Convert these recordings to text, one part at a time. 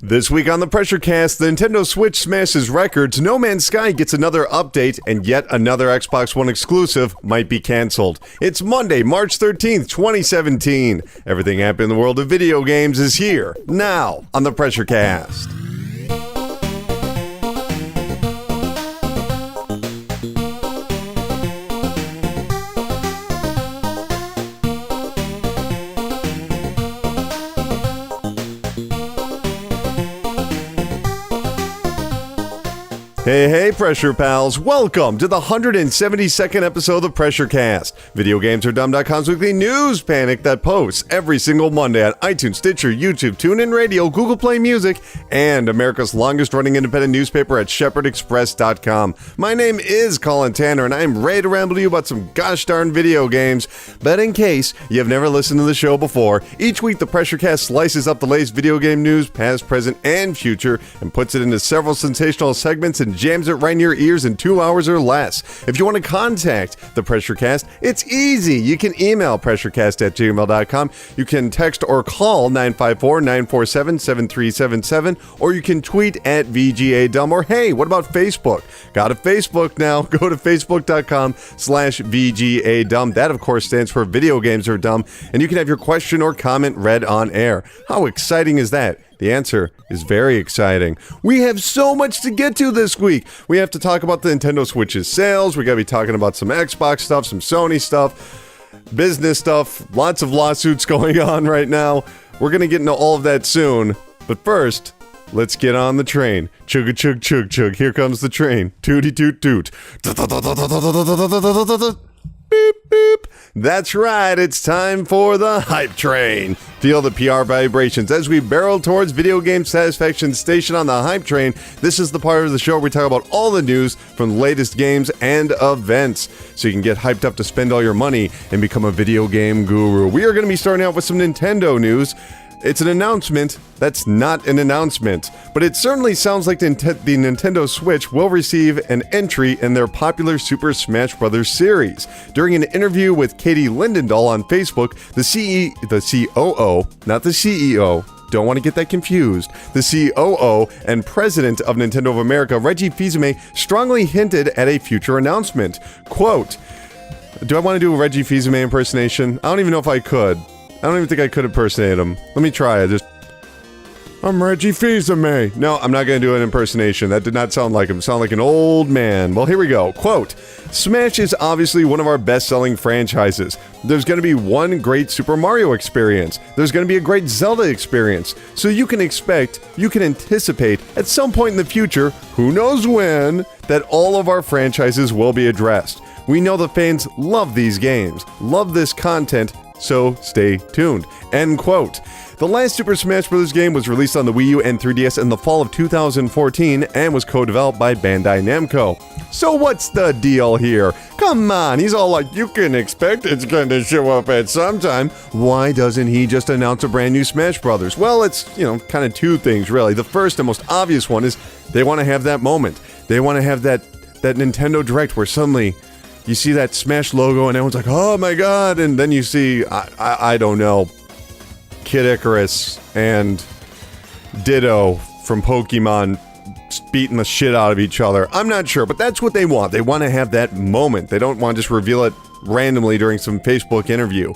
This week on the PRESSURECAST, the Nintendo Switch smashes records, No Man's Sky gets another update, and yet another Xbox One exclusive might be cancelled. It's Monday, March 13th, 2017. Everything happening in the world of video games is here, now, on the PRESSURECAST. Hey, Pressure Pals. Welcome to the 172nd episode of the PRESSURECAST. VideoGamesAreDumb.com's weekly news panic that posts every single Monday on iTunes, Stitcher, YouTube, TuneIn Radio, Google Play Music, and America's longest-running independent newspaper at ShepherdExpress.com. My name is Colin Tanner, and I'm ready to ramble to you about some gosh darn video games. But in case you've never listened to the show before, each week the PRESSURECAST slices up the latest video game news, past, present, and future, and puts it into several sensational segments and jams it right in your ears in 2 hours or less. If you want to contact the PRESSURECAST, it's easy. You can email pressurecast@gmail.com. You can text or call 954-947-7377, or you can tweet at VGADumb, or hey, what about Facebook? Got a Facebook now. Go to facebook.com/VGADumb. That, of course, stands for Video Games Are Dumb, and you can have your question or comment read on air. How exciting is that? The answer is very exciting. We have so much to get to this week. We have to talk about the Nintendo Switch's sales. We got to be talking about some Xbox stuff, some Sony stuff, business stuff, lots of lawsuits going on right now. We're going to get into all of that soon. But first, let's get on the train. Chugga chug chug chug. Here comes the train. Tooty toot toot. Beep, beep. That's right, it's time for the hype train. Feel the PR vibrations as we barrel towards Video Game Satisfaction Station on the hype train. This is the part of the show where we talk about all the news from the latest games and events, so you can get hyped up to spend all your money and become a video game guru. We are going to be starting out with some Nintendo news. It's an announcement that's not an announcement, but it certainly sounds like the Nintendo Switch will receive an entry in their popular Super Smash Bros. Series. During an interview with Katie Lindendahl on Facebook, the COO, not the CEO, don't want to get that confused, the COO and president of Nintendo of America, Reggie Fils-Aimé, strongly hinted at a future announcement. Quote, do I want to do a Reggie Fils-Aimé impersonation? I don't even know if I could. I don't even think I could impersonate him. Let me try it. I'm Reggie Fils-Aimé. No, I'm not going to do an impersonation. That did not sound like him. Sound like an old man. Well, here we go. Quote, Smash is obviously one of our best-selling franchises. There's going to be one great Super Mario experience. There's going to be a great Zelda experience. So you can anticipate at some point in the future, who knows when, that all of our franchises will be addressed. We know the fans love these games, love this content, so stay tuned. End quote. The last Super Smash Bros. Game was released on the Wii U and 3DS in the fall of 2014 and was co-developed by Bandai Namco. So what's the deal here? Come on, he's all like, you can expect it's going to show up at some time. Why doesn't he just announce a brand new Smash Bros.? Well, it's, kind of two things, really. The first and most obvious one is they want to have that moment. They want to have that Nintendo Direct where suddenly you see that Smash logo and everyone's like, oh my god, and then you see, I don't know, Kid Icarus and Ditto from Pokemon beating the shit out of each other. I'm not sure, but that's what they want. They want to have that moment. They don't want to just reveal it randomly during some Facebook interview.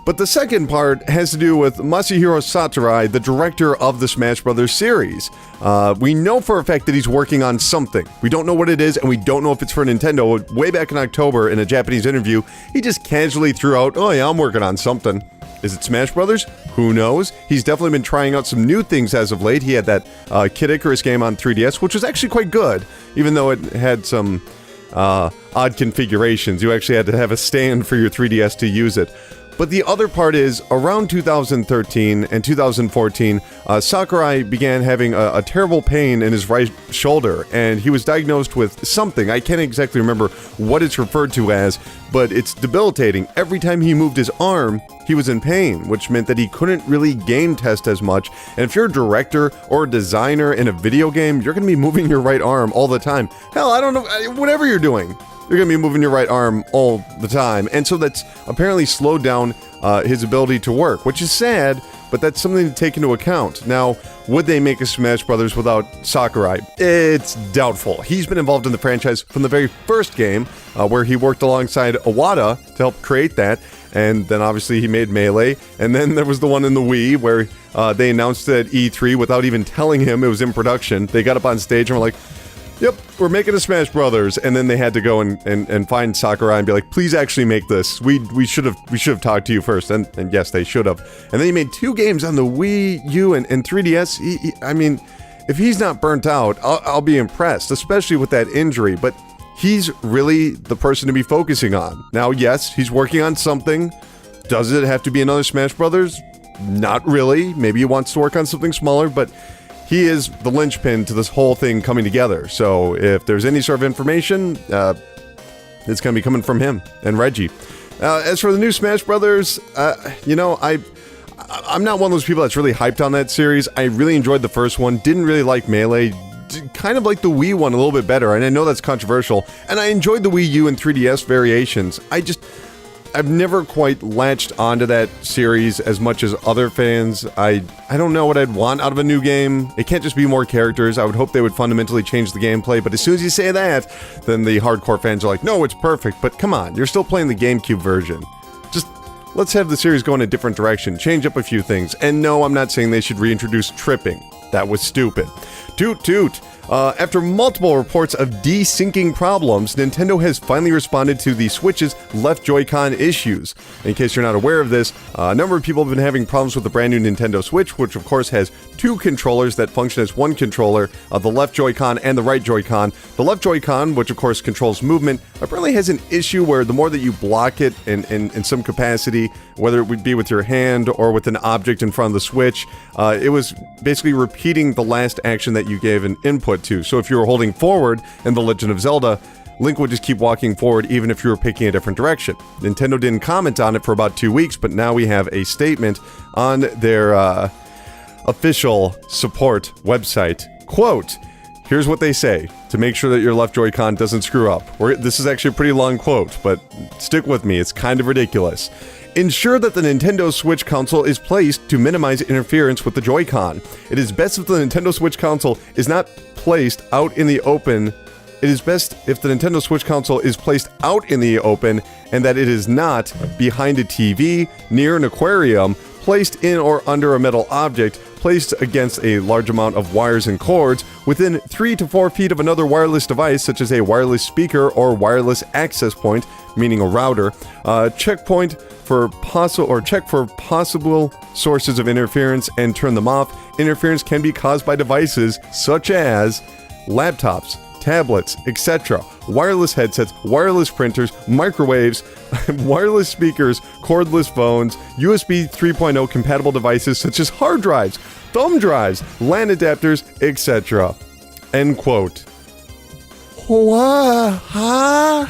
But the second part has to do with Masahiro Sakurai, the director of the Smash Bros. Series. We know for a fact that he's working on something. We don't know what it is, and we don't know if it's for Nintendo. Way back in October, in a Japanese interview, he just casually threw out, oh yeah, I'm working on something. Is it Smash Brothers? Who knows? He's definitely been trying out some new things as of late. He had that Kid Icarus game on 3DS, which was actually quite good, even though it had some odd configurations. You actually had to have a stand for your 3DS to use it. But the other part is, around 2013 and 2014, Sakurai began having a terrible pain in his right shoulder, and he was diagnosed with something. I can't exactly remember what it's referred to as, but it's debilitating. Every time he moved his arm, he was in pain, which meant that he couldn't really game test as much. And if you're a director or a designer in a video game, you're going to be moving your right arm all the time. Hell, I don't know, whatever you're doing. you're going to be moving your right arm all the time. And so that's apparently slowed down his ability to work, which is sad, but that's something to take into account. Now, would they make a Smash Brothers without Sakurai? It's doubtful. He's been involved in the franchise from the very first game, where he worked alongside Iwata to help create that, and then obviously he made Melee, and then there was the one in the Wii where they announced it at E3 without even telling him it was in production. They got up on stage and were like, yep, we're making a Smash Brothers, and then they had to go and find Sakurai and be like, please actually make this. We should have talked to you first, and yes, they should have. And then he made 2 games on the Wii U and 3DS. I mean, if he's not burnt out, I'll be impressed, especially with that injury. But he's really the person to be focusing on. Now, yes, he's working on something. Does it have to be another Smash Brothers? Not really. Maybe he wants to work on something smaller, but he is the linchpin to this whole thing coming together. So if there's any sort of information, it's going to be coming from him and Reggie. As for the new Smash Brothers, I'm not one of those people that's really hyped on that series. I really enjoyed the first one. Didn't really like Melee. Kind of like the Wii one a little bit better. And I know that's controversial. And I enjoyed the Wii U and 3DS variations. I've never quite latched onto that series as much as other fans. I don't know what I'd want out of a new game. It can't just be more characters. I would hope they would fundamentally change the gameplay, but as soon as you say that, then the hardcore fans are like, no, it's perfect. But come on, you're still playing the GameCube version. Just let's have the series go in a different direction, change up a few things. And no, I'm not saying they should reintroduce tripping. That was stupid. Toot toot. After multiple reports of desyncing problems, Nintendo has finally responded to the Switch's left Joy-Con issues. In case you're not aware of this, a number of people have been having problems with the brand new Nintendo Switch, which of course has 2 controllers that function as one controller, the left Joy-Con and the right Joy-Con. The left Joy-Con, which of course controls movement, apparently has an issue where the more that you block it in some capacity, whether it would be with your hand or with an object in front of the Switch, it was basically repeating the last action that you gave an input to. So if you were holding forward in The Legend of Zelda, Link would just keep walking forward even if you were picking a different direction. Nintendo didn't comment on it for about 2 weeks, but now we have a statement on their official support website. Quote, here's what they say to make sure that your left Joy-Con doesn't screw up. This is actually a pretty long quote, but stick with me, it's kind of ridiculous. Ensure that the Nintendo Switch console is placed to minimize interference with the Joy-Con. It is best if the Nintendo Switch console is not placed out in the open. It is best if the Nintendo Switch console is placed out in the open and that it is not behind a TV, near an aquarium, placed in or under a metal object, placed against a large amount of wires and cords, within 3 to 4 feet of another wireless device such as a wireless speaker or wireless access point, meaning a router. Check for possible sources of interference and turn them off. Interference can be caused by devices such as laptops, tablets, etc., wireless headsets, wireless printers, microwaves, wireless speakers, cordless phones, USB 3.0 compatible devices such as hard drives, thumb drives, LAN adapters, etc. End quote. What? Huh?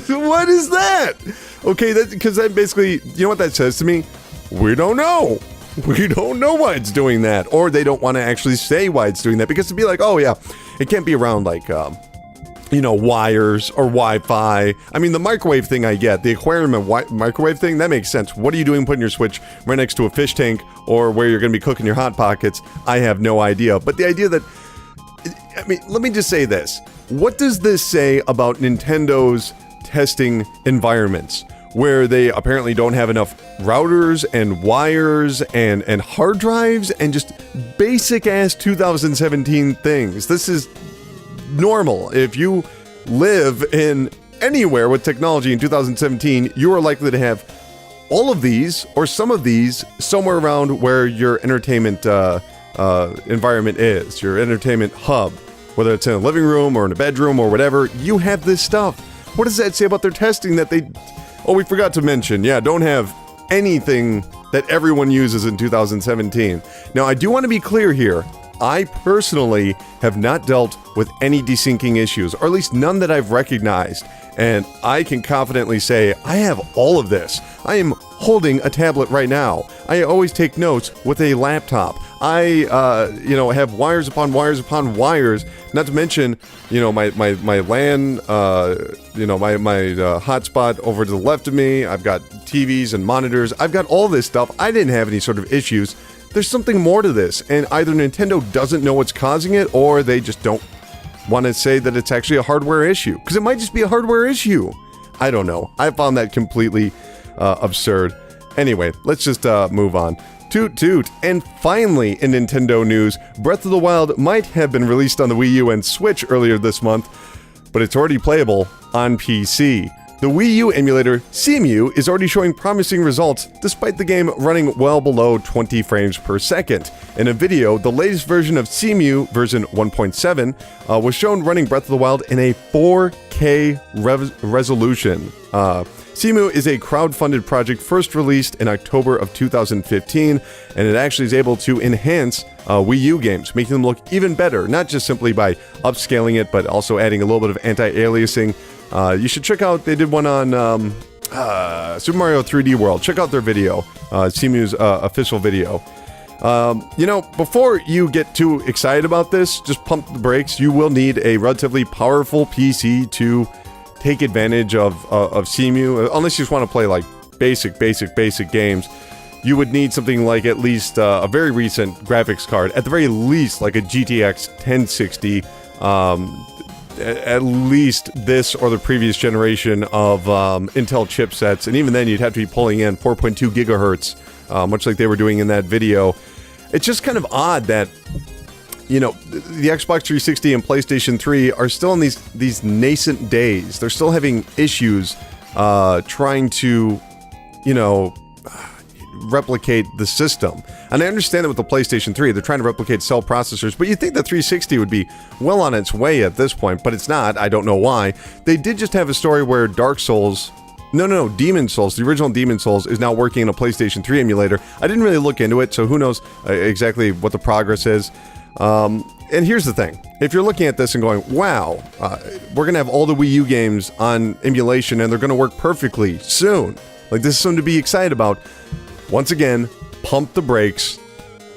What is that? Okay, because that basically, you know what that says to me? We don't know. We don't know why it's doing that. Or they don't want to actually say why it's doing that. Because to be like, oh yeah, it can't be around like, wires or Wi-Fi. I mean, the microwave thing I get. The aquarium and microwave thing, that makes sense. What are you doing putting your Switch right next to a fish tank or where you're going to be cooking your Hot Pockets? I have no idea. But the idea that, I mean, let me just say this. What does this say about Nintendo's testing environments, where they apparently don't have enough routers and wires and hard drives and just basic-ass 2017 things? This is normal. If you live in anywhere with technology in 2017, you are likely to have all of these or some of these somewhere around where your entertainment environment is, your entertainment hub. Whether it's in a living room or in a bedroom or whatever, you have this stuff. What does that say about their testing that they... Oh, we forgot to mention. Yeah, don't have anything that everyone uses in 2017. Now, I do want to be clear here. I personally have not dealt with any desyncing issues, or at least none that I've recognized. And I can confidently say I have all of this. I am holding a tablet right now. I always take notes with a laptop. I, have wires upon wires upon wires. Not to mention, my LAN, my hotspot over to the left of me. I've got TVs and monitors. I've got all this stuff. I didn't have any sort of issues. There's something more to this, and either Nintendo doesn't know what's causing it, or they just don't want to say that it's actually a hardware issue. Because it might just be a hardware issue. I don't know. I found that completely absurd. Anyway, let's just move on. Toot toot. And finally, in Nintendo news, Breath of the Wild might have been released on the Wii U and Switch earlier this month, but it's already playable on PC. The Wii U emulator, CMU, is already showing promising results despite the game running well below 20 frames per second. In a video, the latest version of CMU, version 1.7, was shown running Breath of the Wild in a 4K resolution. CMU is a crowd-funded project first released in October of 2015, and it actually is able to enhance Wii U games, making them look even better, not just simply by upscaling it, but also adding a little bit of anti-aliasing. You should check out, they did one on Super Mario 3D World. Check out their video, CMU's official video. Before you get too excited about this, just pump the brakes. You will need a relatively powerful PC to take advantage of CMU, unless you just want to play like basic games. You would need something like at least a very recent graphics card, at the very least like a GTX 1060, at least this or the previous generation of Intel chipsets, and even then you'd have to be pulling in 4.2 gigahertz, much like they were doing in that video. It's just kind of odd that the Xbox 360 and PlayStation 3 are still in these nascent days. They're still having issues trying to, replicate the system. And I understand that with the PlayStation 3, they're trying to replicate cell processors, but you'd think the 360 would be well on its way at this point, but it's not. I don't know why. They did just have a story where Demon's Souls, the original Demon's Souls, is now working in a PlayStation 3 emulator. I didn't really look into it, so who knows exactly what the progress is. And here's the thing. If you're looking at this and going, wow, we're going to have all the Wii U games on emulation and they're going to work perfectly soon. Like, this is something to be excited about. Once again, pump the brakes.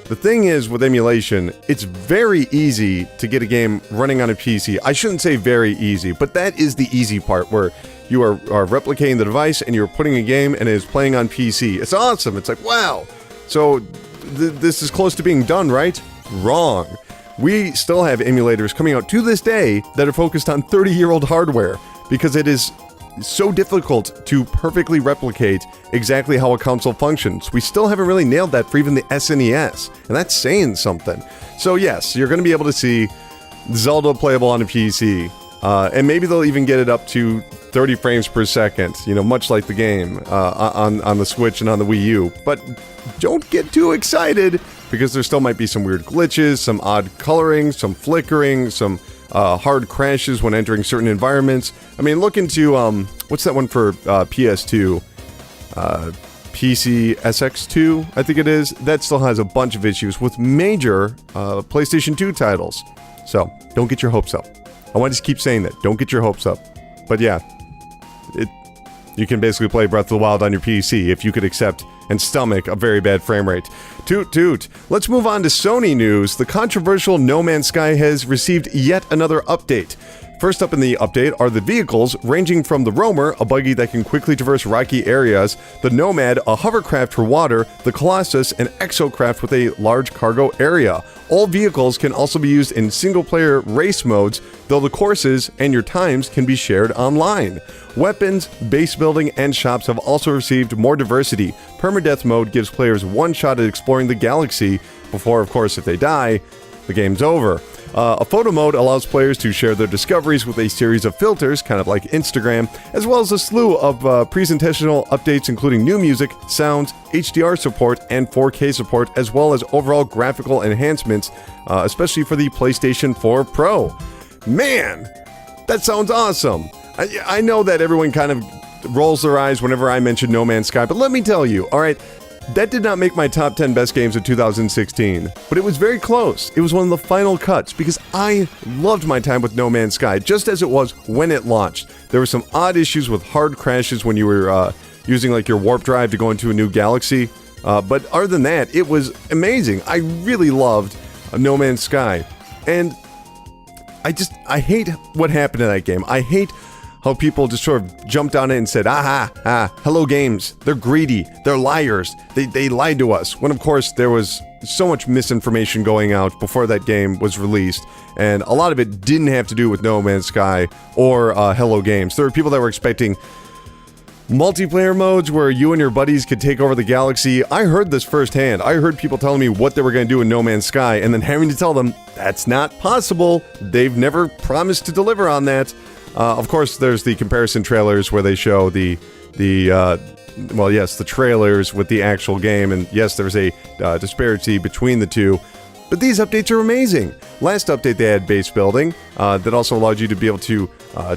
The thing is, with emulation, it's very easy to get a game running on a PC. I shouldn't say very easy, but that is the easy part, where you are replicating the device and you're putting a game and it is playing on PC. It's awesome. It's like, wow. So this is close to being done, right? Wrong. We still have emulators coming out to this day that are focused on 30-year-old hardware, because it is so difficult to perfectly replicate exactly how a console functions. We still haven't really nailed that for even the SNES, and that's saying something. So yes, you're going to be able to see Zelda playable on a PC, and maybe they'll even get it up to 30 frames per second, much like the game on the Switch and on the Wii U. But don't get too excited, because there still might be some weird glitches, some odd coloring, some flickering, some hard crashes when entering certain environments. I mean, look into, what's that one for PS2? PC SX2, I think it is. That still has a bunch of issues with major PlayStation 2 titles. So, don't get your hopes up. I want to just keep saying that. Don't get your hopes up. But yeah, you can basically play Breath of the Wild on your PC if you could accept and stomach a very bad frame rate. Toot toot. Let's move on to Sony news. The controversial No Man's Sky has received yet another update. First up in the update are the vehicles, ranging from the Roamer, a buggy that can quickly traverse rocky areas, the Nomad, a hovercraft for water, the Colossus, an exocraft with a large cargo area. All vehicles can also be used in single-player race modes, though the courses and your times can be shared online. Weapons, base building, and shops have also received more diversity. Permadeath mode gives players one shot at exploring the galaxy before, of course, if they die, the game's over. A photo mode allows players to share their discoveries with a series of filters, kind of like Instagram, as well as a slew of presentational updates including new music, sounds, HDR support, and 4K support, as well as overall graphical enhancements, especially for the PlayStation 4 Pro. Man, that sounds awesome. I know that everyone kind of rolls their eyes whenever I mention No Man's Sky, but let me tell you, all right, That did not make my top 10 best games of 2016, but it was very close. It was one of the final cuts because I loved my time with No Man's Sky, just as it was when it launched. There were some odd issues with hard crashes when you were using like your warp drive to go into a new galaxy, but other than that, it was amazing. I really loved No Man's Sky, and I hate what happened in that game. I hate how people just sort of jumped on it and said, Hello Games, they're greedy, they're liars, they lied to us. When of course there was so much misinformation going out before that game was released, and a lot of it didn't have to do with No Man's Sky or Hello Games. There were people that were expecting multiplayer modes where you and your buddies could take over the galaxy. I heard this firsthand. I heard people telling me what they were going to do in No Man's Sky, and then having to tell them that's not possible. They've never promised to deliver on that. Of course, there's the comparison trailers where they show the trailers with the actual game, and yes, there's a disparity between the two. But these updates are amazing. Last update, they had base building that also allowed you to be able to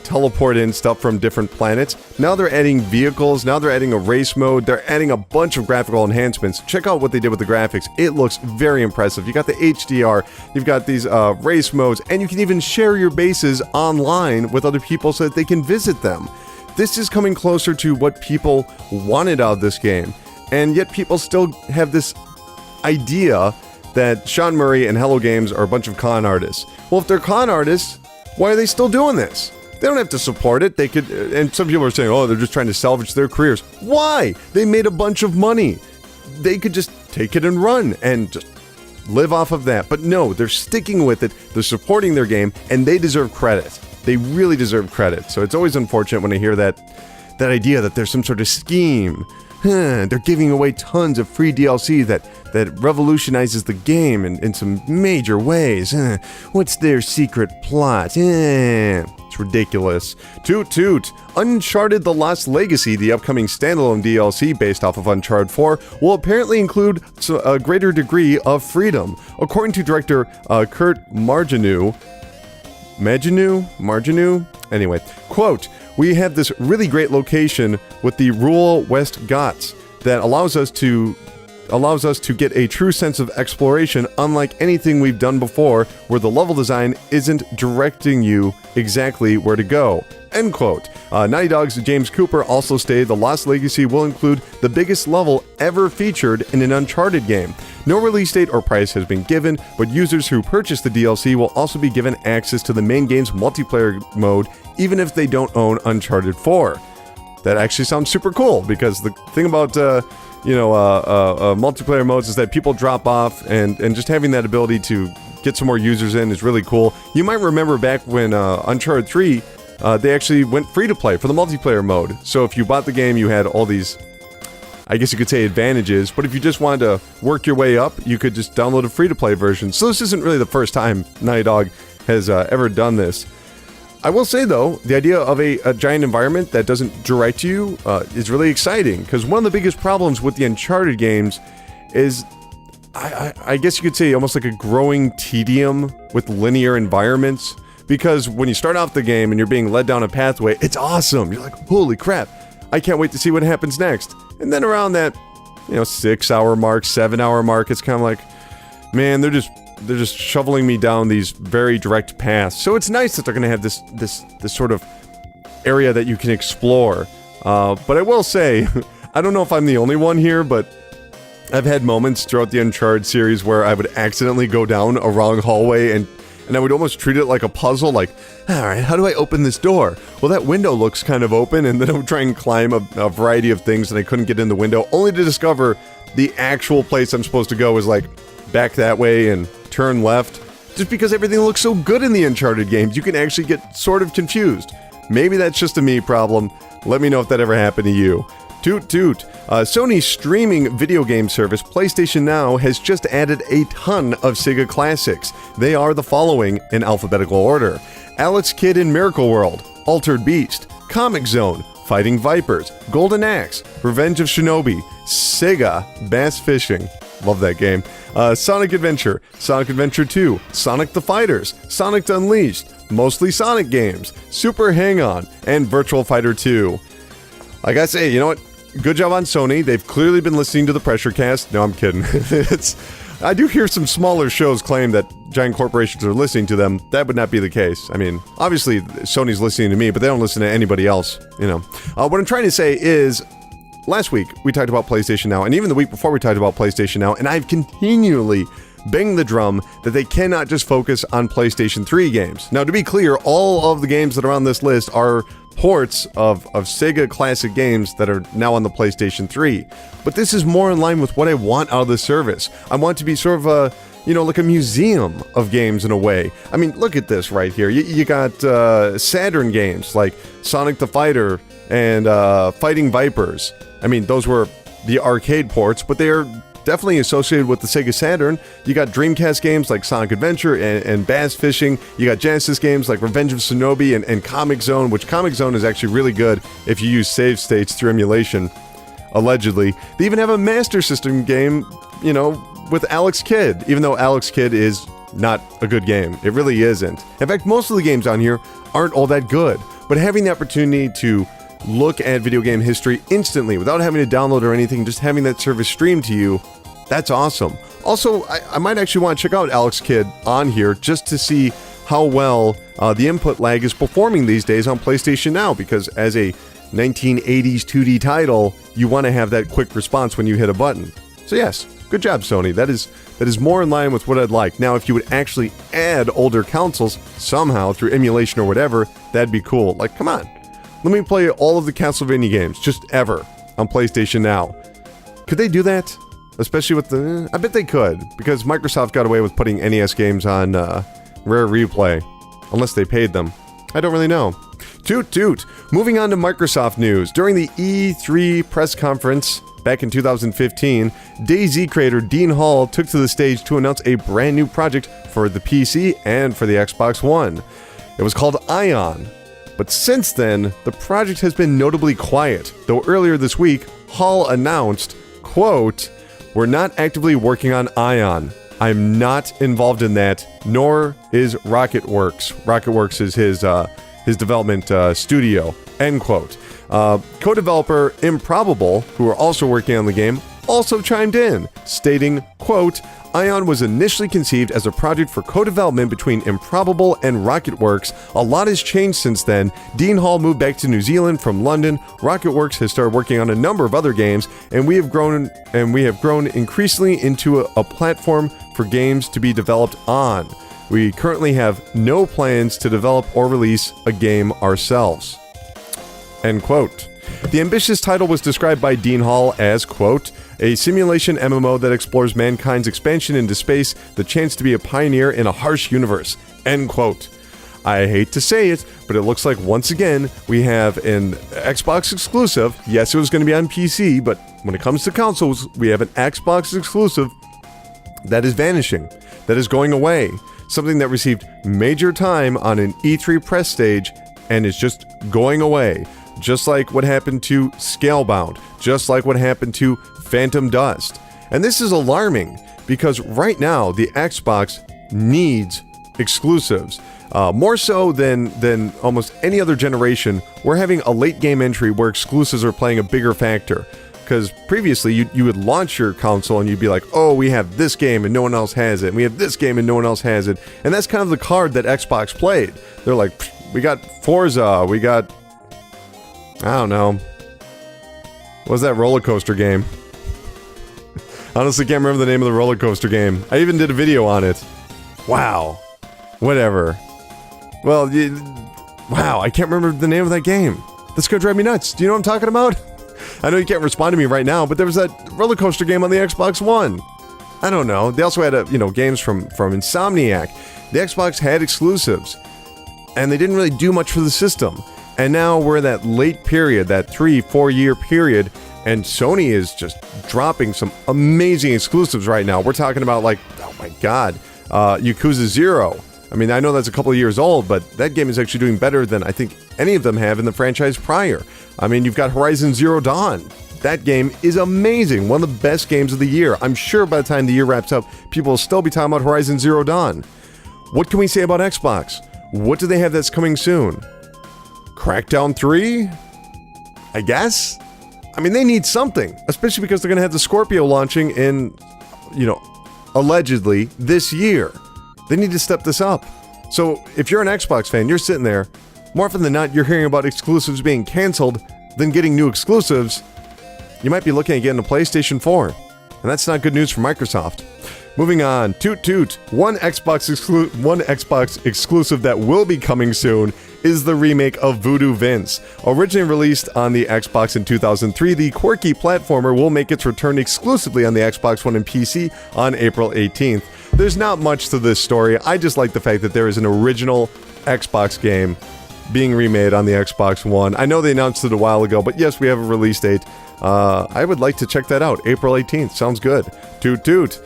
teleport in stuff from different planets. Now they're adding vehicles. Now they're adding a race mode. They're adding a bunch of graphical enhancements. Check out what they did with the graphics. It looks very impressive. You got the HDR. You've got these race modes, and you can even share your bases online with other people so that they can visit them. This is coming closer to what people wanted out of this game, and yet people still have this idea that Sean Murray and Hello Games are a bunch of con artists. Well, if they're con artists, why are they still doing this? They don't have to support it. They could, and some people are saying, oh, they're just trying to salvage their careers. Why? They made a bunch of money. They could just take it and run and just live off of that. But no, they're sticking with it. They're supporting their game, and they deserve credit. They really deserve credit. So it's always unfortunate when I hear that idea that there's some sort of scheme. They're giving away tons of free DLC that revolutionizes the game in some major ways. What's their secret plot? It's ridiculous. Toot toot. Uncharted The Lost Legacy, the upcoming standalone DLC based off of Uncharted 4, will apparently include a greater degree of freedom. According to director Kurt Margenu. Anyway, quote, "We have this really great location with the rural West Ghats that allows us to get a true sense of exploration unlike anything we've done before, where the level design isn't directing you exactly where to go." End quote. Naughty Dog's James Cooper also stated the Lost Legacy will include the biggest level ever featured in an Uncharted game. No release date or price has been given, but users who purchase the DLC will also be given access to the main game's multiplayer mode, even if they don't own Uncharted 4. That actually sounds super cool, because the thing about multiplayer modes is that people drop off, and just having that ability to get some more users in is really cool. You might remember back when Uncharted 3, they actually went free to play for the multiplayer mode. So if you bought the game, you had all these, I guess you could say, advantages, but if you just wanted to work your way up, you could just download a free to play version. So this isn't really the first time Naughty Dog has ever done this. I will say, though, the idea of a giant environment that doesn't direct you is really exciting, because one of the biggest problems with the Uncharted games is, I guess you could say, almost like a growing tedium with linear environments, because when you start off the game and you're being led down a pathway, it's awesome. You're like, holy crap, I can't wait to see what happens next. And then around that, 6-hour mark, 7-hour mark, it's kind of like, man, they're just shoveling me down these very direct paths. So it's nice that they're going to have this sort of area that you can explore. But I will say, I don't know if I'm the only one here, but I've had moments throughout the Uncharted series where I would accidentally go down a wrong hallway, and I would almost treat it like a puzzle, like, alright, how do I open this door? Well, that window looks kind of open, and then I would try and climb a variety of things, and I couldn't get in the window, only to discover the actual place I'm supposed to go is like back that way and turn left. Just because everything looks so good in the Uncharted games, you can actually get sort of confused. Maybe that's just a me problem. Let me know if that ever happened to you. Toot toot. Sony's streaming video game service, PlayStation Now, has just added a ton of Sega classics. They are the following in alphabetical order: Alex Kidd in Miracle World, Altered Beast, Comic Zone, Fighting Vipers, Golden Axe, Revenge of Shinobi, Sega, Bass Fishing, love that game, Sonic Adventure, Sonic Adventure 2, Sonic the Fighters, Sonic Unleashed, mostly Sonic games, Super Hang-On, and Virtual Fighter 2. Like I say, you know what? good job on Sony. They've clearly been listening to the PRESSURECAST. No, I'm kidding. I do hear some smaller shows claim that giant corporations are listening to them. That would not be the case. I mean, obviously, Sony's listening to me, but they don't listen to anybody else, you know. What I'm trying to say is, last week, we talked about PlayStation Now, and even the week before we talked about PlayStation Now, and I've continually banged the drum that they cannot just focus on PlayStation 3 games. Now, to be clear, all of the games that are on this list are ports of Sega classic games that are now on the PlayStation 3. But this is more in line with what I want out of the service. I want to be sort of a, you know, like a museum of games in a way. I mean, look at this right here. You got Saturn games like Sonic the Fighter and Fighting Vipers. I mean, those were the arcade ports, but they are definitely associated with the Sega Saturn. You got Dreamcast games like Sonic Adventure and Bass Fishing. You got Genesis games like Revenge of Shinobi and Comic Zone, which Comic Zone is actually really good if you use save states through emulation, allegedly. They even have a Master System game, you know, with Alex Kidd, even though Alex Kidd is not a good game. It really isn't. In fact, most of the games on here aren't all that good. But having the opportunity to look at video game history instantly without having to download or anything, just having that service streamed to you, that's awesome. Also, I might actually want to check out Alex Kidd on here just to see how well the input lag is performing these days on PlayStation Now, because as a 1980s 2D title, you want to have that quick response when you hit a button. So yes, good job, Sony. That is more in line with what I'd like. Now, if you would actually add older consoles somehow through emulation or whatever, that'd be cool. Like, come on. Let me play all of the Castlevania games, just ever, on PlayStation Now. Could they do that? Especially with the... I bet they could, because Microsoft got away with putting NES games on Rare Replay. Unless they paid them. I don't really know. Toot toot! Moving on to Microsoft news. During the E3 press conference back in 2015, DayZ creator Dean Hall took to the stage to announce a brand new project for the PC and for the Xbox One. It was called Ion. But since then, the project has been notably quiet, though earlier this week, Hall announced, quote, "We're not actively working on Ion. I'm not involved in that, nor is RocketWorks. RocketWorks is his development studio," end quote. Co-developer Improbable, who are also working on the game, also chimed in, stating, quote, "Ion was initially conceived as a project for co-development between Improbable and RocketWorks. A lot has changed since then. Dean Hall moved back to New Zealand from London. RocketWorks has started working on a number of other games, and we have grown increasingly into a platform for games to be developed on. We currently have no plans to develop or release a game ourselves." End quote. The ambitious title was described by Dean Hall as, quote, "A simulation MMO that explores mankind's expansion into space, the chance to be a pioneer in a harsh universe," end quote. I hate to say it, but it looks like once again we have an Xbox exclusive. Yes, it was going to be on PC, but when it comes to consoles, we have an Xbox exclusive that is vanishing, that is going away. Something that received major time on an E3 press stage and is just going away. Just like what happened to Scalebound, just like what happened to Phantom Dust. And this is alarming, because right now the Xbox needs exclusives. More so than almost any other generation, we're having a late game entry where exclusives are playing a bigger factor. Because previously you would launch your console and you'd be like, oh, we have this game and no one else has it, and we have this game and no one else has it. And that's kind of the card that Xbox played. They're like, we got Forza, we got, I don't know, what was that roller coaster game? Honestly, can't remember the name of the roller coaster game. I even did a video on it. Wow. Whatever. Well, wow, I can't remember the name of that game. That's gonna drive me nuts. Do you know what I'm talking about? I know you can't respond to me right now, but there was that roller coaster game on the Xbox One. I don't know. They also had, games from Insomniac. The Xbox had exclusives, and they didn't really do much for the system. And now we're in that late period, that 3-4 year period, and Sony is just dropping some amazing exclusives right now. We're talking about, like, oh my god, Yakuza 0. I mean, I know that's a couple of years old, but that game is actually doing better than I think any of them have in the franchise prior. I mean, you've got Horizon Zero Dawn. That game is amazing. One of the best games of the year. I'm sure by the time the year wraps up, people will still be talking about Horizon Zero Dawn. What can we say about Xbox? What do they have that's coming soon? Crackdown 3? I guess? I mean, they need something, especially because they're going to have the Scorpio launching in, allegedly this year. They need to step this up. So if you're an Xbox fan, you're sitting there, more often than not, you're hearing about exclusives being canceled than getting new exclusives. You might be looking at getting a PlayStation 4, and that's not good news for Microsoft. Moving on, toot toot, one Xbox exclusive that will be coming soon is the remake of Voodoo Vince. Originally released on the Xbox in 2003, the quirky platformer will make its return exclusively on the Xbox One and PC on April 18th. There's not much to this story. I just like the fact that there is an original Xbox game being remade on the Xbox One. I know they announced it a while ago, but yes, we have a release date. I would like to check that out. April 18th. Sounds good. Toot toot.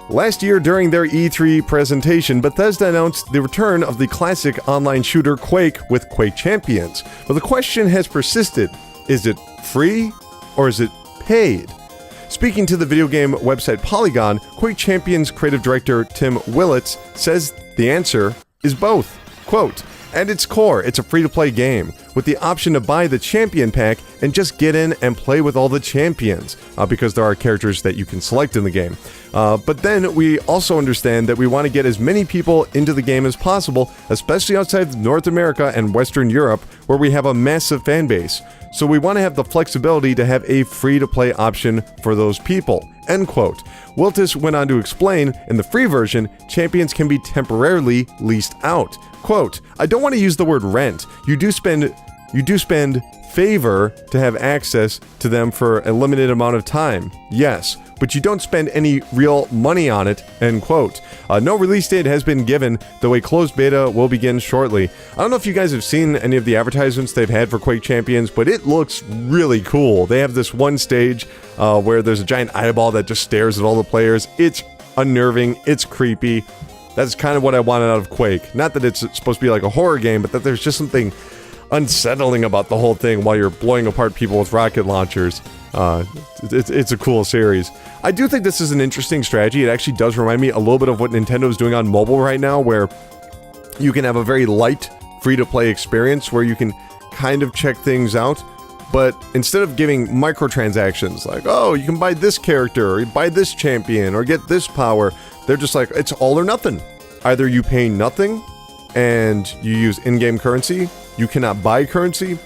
Last year, during their E3 presentation, Bethesda announced the return of the classic online shooter Quake with Quake Champions. But the question has persisted. Is it free or is it paid? Speaking to the video game website Polygon, Quake Champions creative director Tim Willits says the answer is both. Quote, "At its core, it's a free-to-play game, with the option to buy the Champion Pack and just get in and play with all the champions, because there are characters that you can select in the game. But then we also understand that we want to get as many people into the game as possible, especially outside North America and Western Europe, where we have a massive fan base. So we want to have the flexibility to have a free-to-play option for those people." End quote. Wiltis went on to explain, in the free version, champions can be temporarily leased out. Quote, "I don't want to use the word rent. You do spend favor to have access to them for a limited amount of time. Yes, but you don't spend any real money on it." End quote. No release date has been given, though a closed beta will begin shortly. I don't know if you guys have seen any of the advertisements they've had for Quake Champions, but it looks really cool. They have this one stage where there's a giant eyeball that just stares at all the players. It's unnerving. It's creepy. That's kind of what I wanted out of Quake. Not that it's supposed to be like a horror game, but that there's just something unsettling about the whole thing while you're blowing apart people with rocket launchers. It's a cool series. I do think this is an interesting strategy. It actually does remind me a little bit of what Nintendo's doing on mobile right now, where you can have a very light, free-to-play experience where you can kind of check things out. But instead of giving microtransactions, like, oh, you can buy this character, or buy this champion, or get this power, they're just like, it's all or nothing. Either you pay nothing, and you use in-game currency, you cannot buy currency,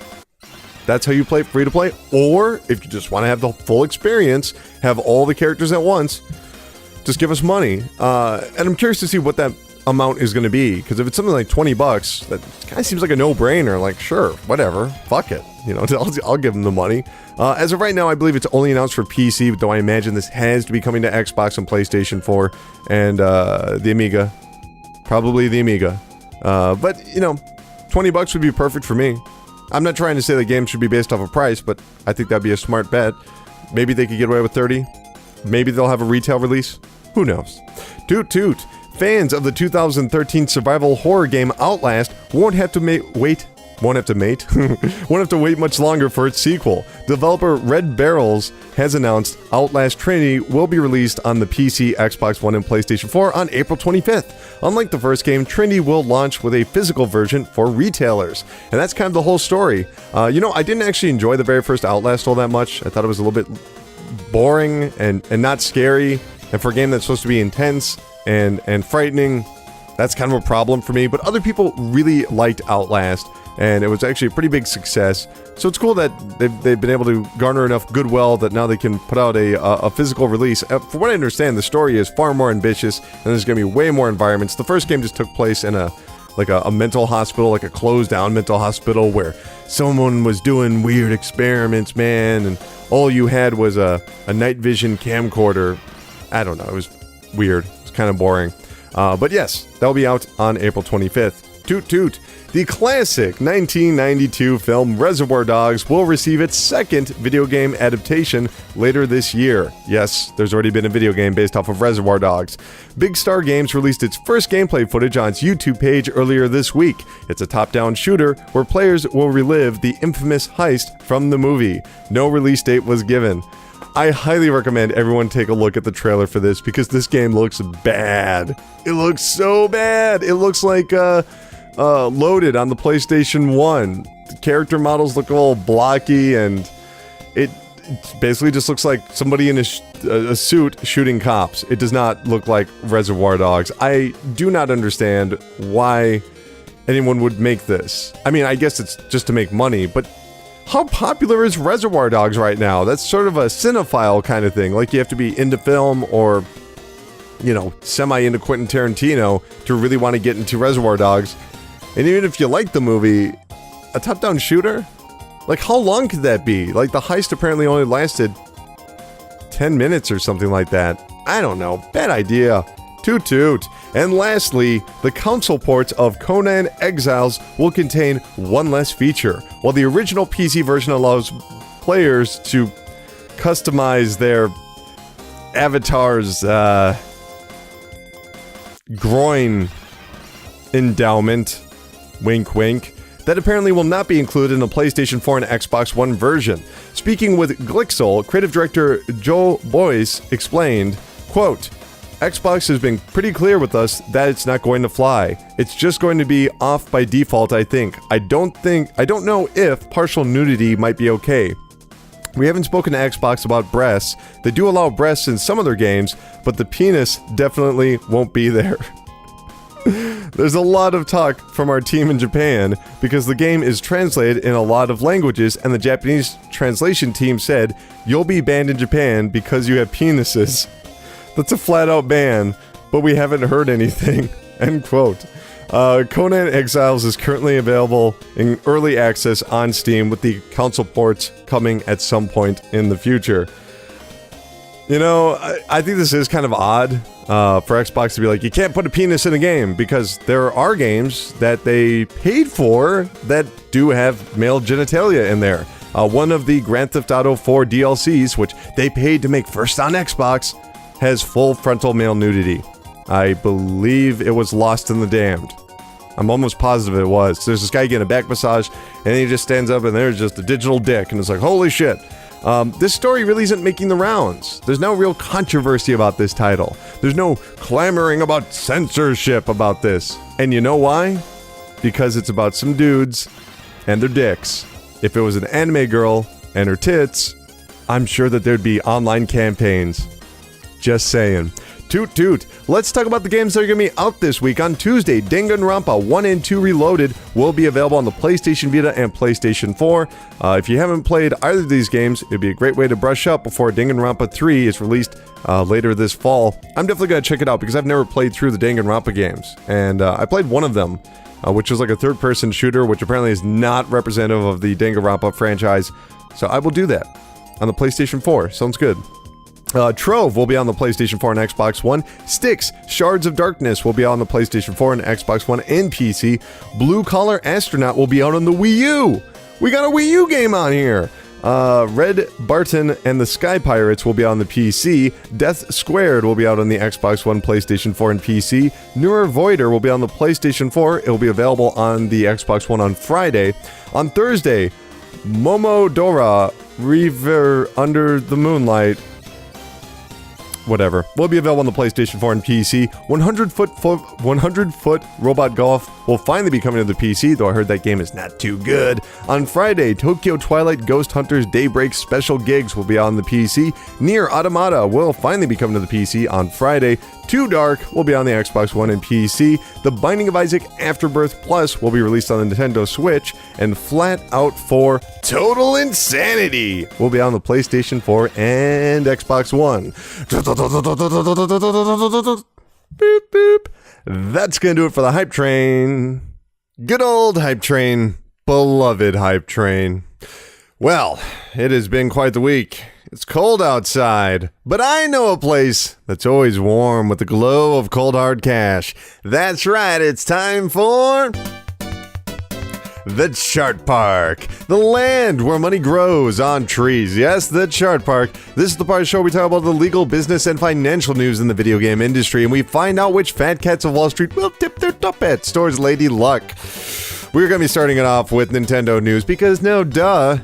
that's how you play free-to-play, or if you just want to have the full experience, have all the characters at once, just give us money. And I'm curious to see what that amount is going to be, because if it's something like $20, that kind of seems like a no-brainer. Like, sure, whatever, fuck it, I'll give them the money. As of right now, I believe it's only announced for PC, though I imagine this has to be coming to Xbox and PlayStation 4 and the Amiga, probably the Amiga. But $20 would be perfect for me. I'm not trying to say the game should be based off of price, but I think that'd be a smart bet. Maybe they could get away with 30. Maybe they'll have a retail release. Who knows? Toot toot. Fans of the 2013 survival horror game Outlast won't have to wait much longer for its sequel. Developer Red Barrels has announced Outlast Trinity will be released on the PC, Xbox One, and PlayStation 4 on April 25th. Unlike the first game, Trinity will launch with a physical version for retailers. And that's kind of the whole story. I didn't actually enjoy the very first Outlast all that much. I thought it was a little bit boring and not scary. And for a game that's supposed to be intense and frightening, that's kind of a problem for me. But other people really liked Outlast, and it was actually a pretty big success. So it's cool that they've been able to garner enough goodwill that now they can put out a physical release. For what I understand, the story is far more ambitious, and there's going to be way more environments. The first game just took place in a mental hospital, like a closed-down mental hospital, where someone was doing weird experiments, man, and all you had was a night vision camcorder. I don't know, it was weird. It was kind of boring. But yes, that'll be out on April 25th. Toot toot. The classic 1992 film Reservoir Dogs will receive its second video game adaptation later this year. Yes, there's already been a video game based off of Reservoir Dogs. Big Star Games released its first gameplay footage on its YouTube page earlier this week. It's a top-down shooter where players will relive the infamous heist from the movie. No release date was given. I highly recommend everyone take a look at the trailer for this, because this game looks bad. It looks so bad. It looks like loaded on the PlayStation 1. The character models look all blocky, and It basically just looks like somebody in a suit shooting cops. It does not look like Reservoir Dogs. I do not understand why anyone would make this. I mean, I guess it's just to make money, but how popular is Reservoir Dogs right now? That's sort of a cinephile kind of thing. Like, you have to be into film or, you know, semi-into Quentin Tarantino to really want to get into Reservoir Dogs. And even if you like the movie, a top-down shooter? Like, how long could that be? Like, the heist apparently only lasted 10 minutes or something like that. I don't know. Bad idea. Toot toot. And lastly, the console ports of Conan Exiles will contain one less feature. While the original PC version allows players to customize their avatar's groin endowment, wink wink, that apparently will not be included in the PlayStation 4 and Xbox One version. Speaking with Glixel, creative director Joe Boyce explained, quote, Xbox has been pretty clear with us that it's not going to fly. It's just going to be off by default, I think. I don't know if partial nudity might be okay. We haven't spoken to Xbox about breasts. They do allow breasts in some of their games, but the penis definitely won't be there. There's a lot of talk from our team in Japan because the game is translated in a lot of languages, and the Japanese translation team said, you'll be banned in Japan because you have penises. That's a flat-out ban, but we haven't heard anything. End quote. Conan Exiles is currently available in early access on Steam, with the console ports coming at some point in the future. You know, I think this is kind of odd for Xbox to be like, you can't put a penis in a game, because there are games that they paid for that do have male genitalia in there. One of the Grand Theft Auto 4 DLCs, which they paid to make first on Xbox, has full frontal male nudity. I believe it was Lost in the Damned. I'm almost positive it was. There's this guy getting a back massage, and he just stands up, and there's just a digital dick, and it's like, holy shit. This story really isn't making the rounds. There's no real controversy about this title. There's no clamoring about censorship about this. And you know why? Because it's about some dudes and their dicks. If it was an anime girl and her tits, I'm sure that there'd be online campaigns. Just saying. Toot toot. Let's talk about the games that are going to be out this week. On Tuesday, Danganronpa 1 and 2 Reloaded will be available on the PlayStation Vita and PlayStation 4. If you haven't played either of these games, it'd be a great way to brush up before Danganronpa 3 is released later this fall. I'm definitely going to check it out because I've never played through the Danganronpa games. And I played one of them, which was like a third-person shooter, which apparently is not representative of the Danganronpa franchise. So I will do that on the PlayStation 4. Sounds good. Trove will be on the PlayStation 4 and Xbox One. Styx, Shards of Darkness will be on the PlayStation 4 and Xbox One and PC. Blue Collar Astronaut will be out on the Wii U. We got a Wii U game on here. Red Barton and the Sky Pirates will be on the PC. Death Squared will be out on the Xbox One, PlayStation 4, and PC. Newer Voider will be on the PlayStation 4. It will be available on the Xbox One on Friday. On Thursday, Momodora River Under the Moonlight, whatever, will be available on the PlayStation 4 and PC. 100-foot Robot Golf will finally be coming to the PC, though I heard that game is not too good. On Friday, Tokyo Twilight Ghost Hunters Daybreak Special Gigs will be on the PC. Nier Automata will finally be coming to the PC on Friday. Too Dark will be on the Xbox One and PC. The Binding of Isaac Afterbirth Plus will be released on the Nintendo Switch. And Flat Out 4 Total Insanity will be on the PlayStation 4 and Xbox One. Boop, boop. That's going to do it for the Hype Train. Good old Hype Train. Beloved Hype Train. Well, it has been quite the week. It's cold outside, but I know a place that's always warm with the glow of cold hard cash. That's right, it's time for the Chart Park, the land where money grows on trees. Yes, the Chart Park. This is the part of the show where we talk about the legal, business, and financial news in the video game industry, and we find out which fat cats of Wall Street will tip their tuppet towards Lady Luck. We're going to be starting it off with Nintendo news because, no, duh,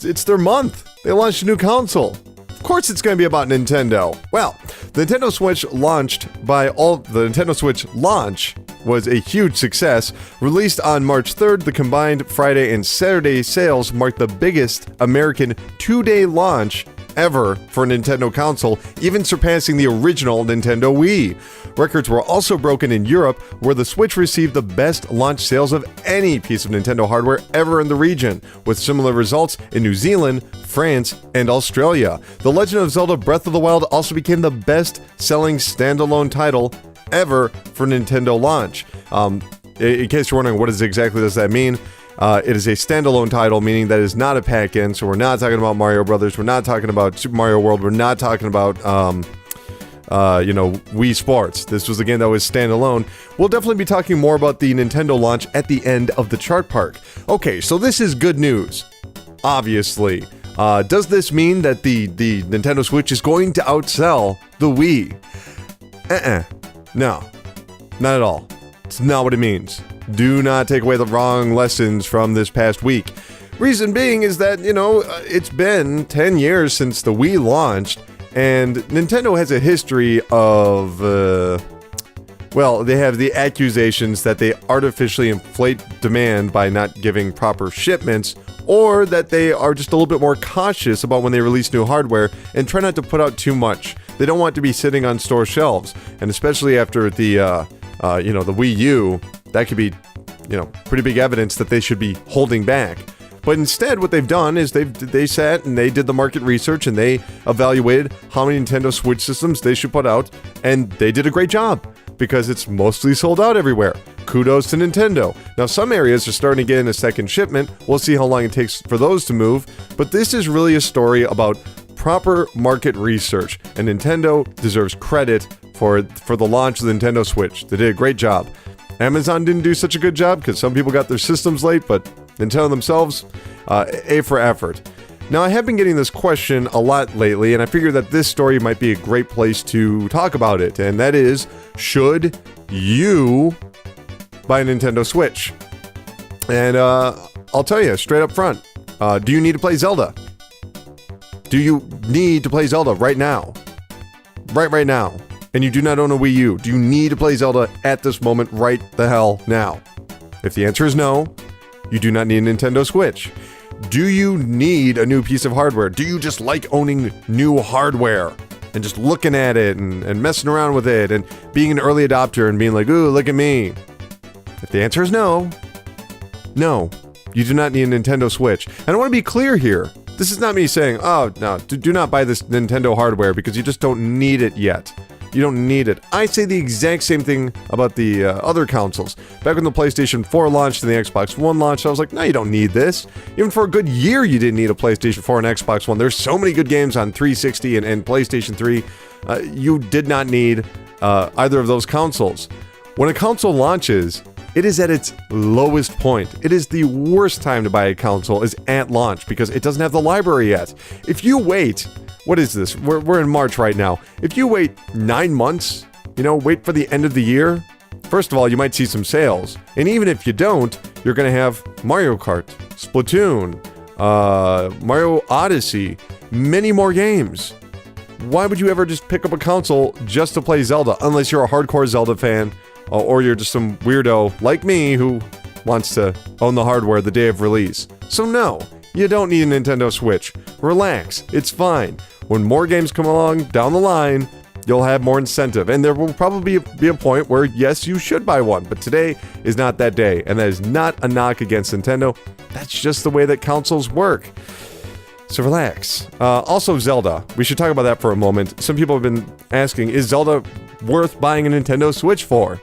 it's their month. They launched a new console. Of course it's going to be about Nintendo. Well, the Nintendo Switch launch was a huge success. Released on March 3rd, the combined Friday and Saturday sales marked the biggest American two-day launch ever for a Nintendo console, even surpassing the original Nintendo Wii. Records were also broken in Europe, where the Switch received the best launch sales of any piece of Nintendo hardware ever in the region, with similar results in New Zealand, France, and Australia. The Legend of Zelda Breath of the Wild also became the best-selling standalone title ever for Nintendo launch. In case you're wondering, what exactly does that mean? It is a standalone title, meaning that it is not a pack-in, so we're not talking about Mario Brothers, we're not talking about Super Mario World, we're not talking about, Wii Sports. This was a game that was standalone. We'll definitely be talking more about the Nintendo launch at the end of the chart park. Okay, so this is good news, obviously. Does this mean that the Nintendo Switch is going to outsell the Wii? No, not at all. It's not what it means. Do not take away the wrong lessons from this past week. Reason being is that, it's been 10 years since the Wii launched, and Nintendo has a history of, they have the accusations that they artificially inflate demand by not giving proper shipments, or that they are just a little bit more cautious about when they release new hardware and try not to put out too much. They don't want to be sitting on store shelves, and especially after the Wii U, that could be, pretty big evidence that they should be holding back. But instead, what they've done is they sat and they did the market research and they evaluated how many Nintendo Switch systems they should put out, and they did a great job because it's mostly sold out everywhere. Kudos to Nintendo. Now, some areas are starting to get in a second shipment. We'll see how long it takes for those to move, but this is really a story about proper market research, and Nintendo deserves credit for the launch of the Nintendo Switch. They did a great job. Amazon didn't do such a good job because some people got their systems late, but Nintendo themselves, A for effort. Now, I have been getting this question a lot lately, and I figured that this story might be a great place to talk about it, and that is, should you buy a Nintendo Switch? And I'll tell you straight up front, do you need to play Zelda? Do you need to play Zelda right now? Right now. And you do not own a Wii U. Do you need to play Zelda at this moment right the hell now? If the answer is no, you do not need a Nintendo Switch. Do you need a new piece of hardware? Do you just like owning new hardware and just looking at it and messing around with it and being an early adopter and being like, ooh, look at me? If the answer is no, you do not need a Nintendo Switch. And I want to be clear here. This is not me saying, oh, no, do not buy this Nintendo hardware because you just don't need it yet. You don't need it. I say the exact same thing about the other consoles. Back when the PlayStation 4 launched and the Xbox One launched, I was like, no, you don't need this. Even for a good year, you didn't need a PlayStation 4 and Xbox One. There's so many good games on 360 and PlayStation 3. You did not need either of those consoles. When a console launches, it is at its lowest point. It is the worst time to buy a console is at launch because it doesn't have the library yet. If you wait... What is this? We're in March right now. If you wait 9 months, wait for the end of the year, first of all, you might see some sales. And even if you don't, you're going to have Mario Kart, Splatoon, Mario Odyssey, many more games. Why would you ever just pick up a console just to play Zelda, unless you're a hardcore Zelda fan, or you're just some weirdo like me who wants to own the hardware the day of release? So no, you don't need a Nintendo Switch. Relax, it's fine. When more games come along down the line, you'll have more incentive. And there will probably be a point where, yes, you should buy one. But today is not that day. And that is not a knock against Nintendo. That's just the way that consoles work. So relax. Also, Zelda. We should talk about that for a moment. Some people have been asking, is Zelda worth buying a Nintendo Switch for?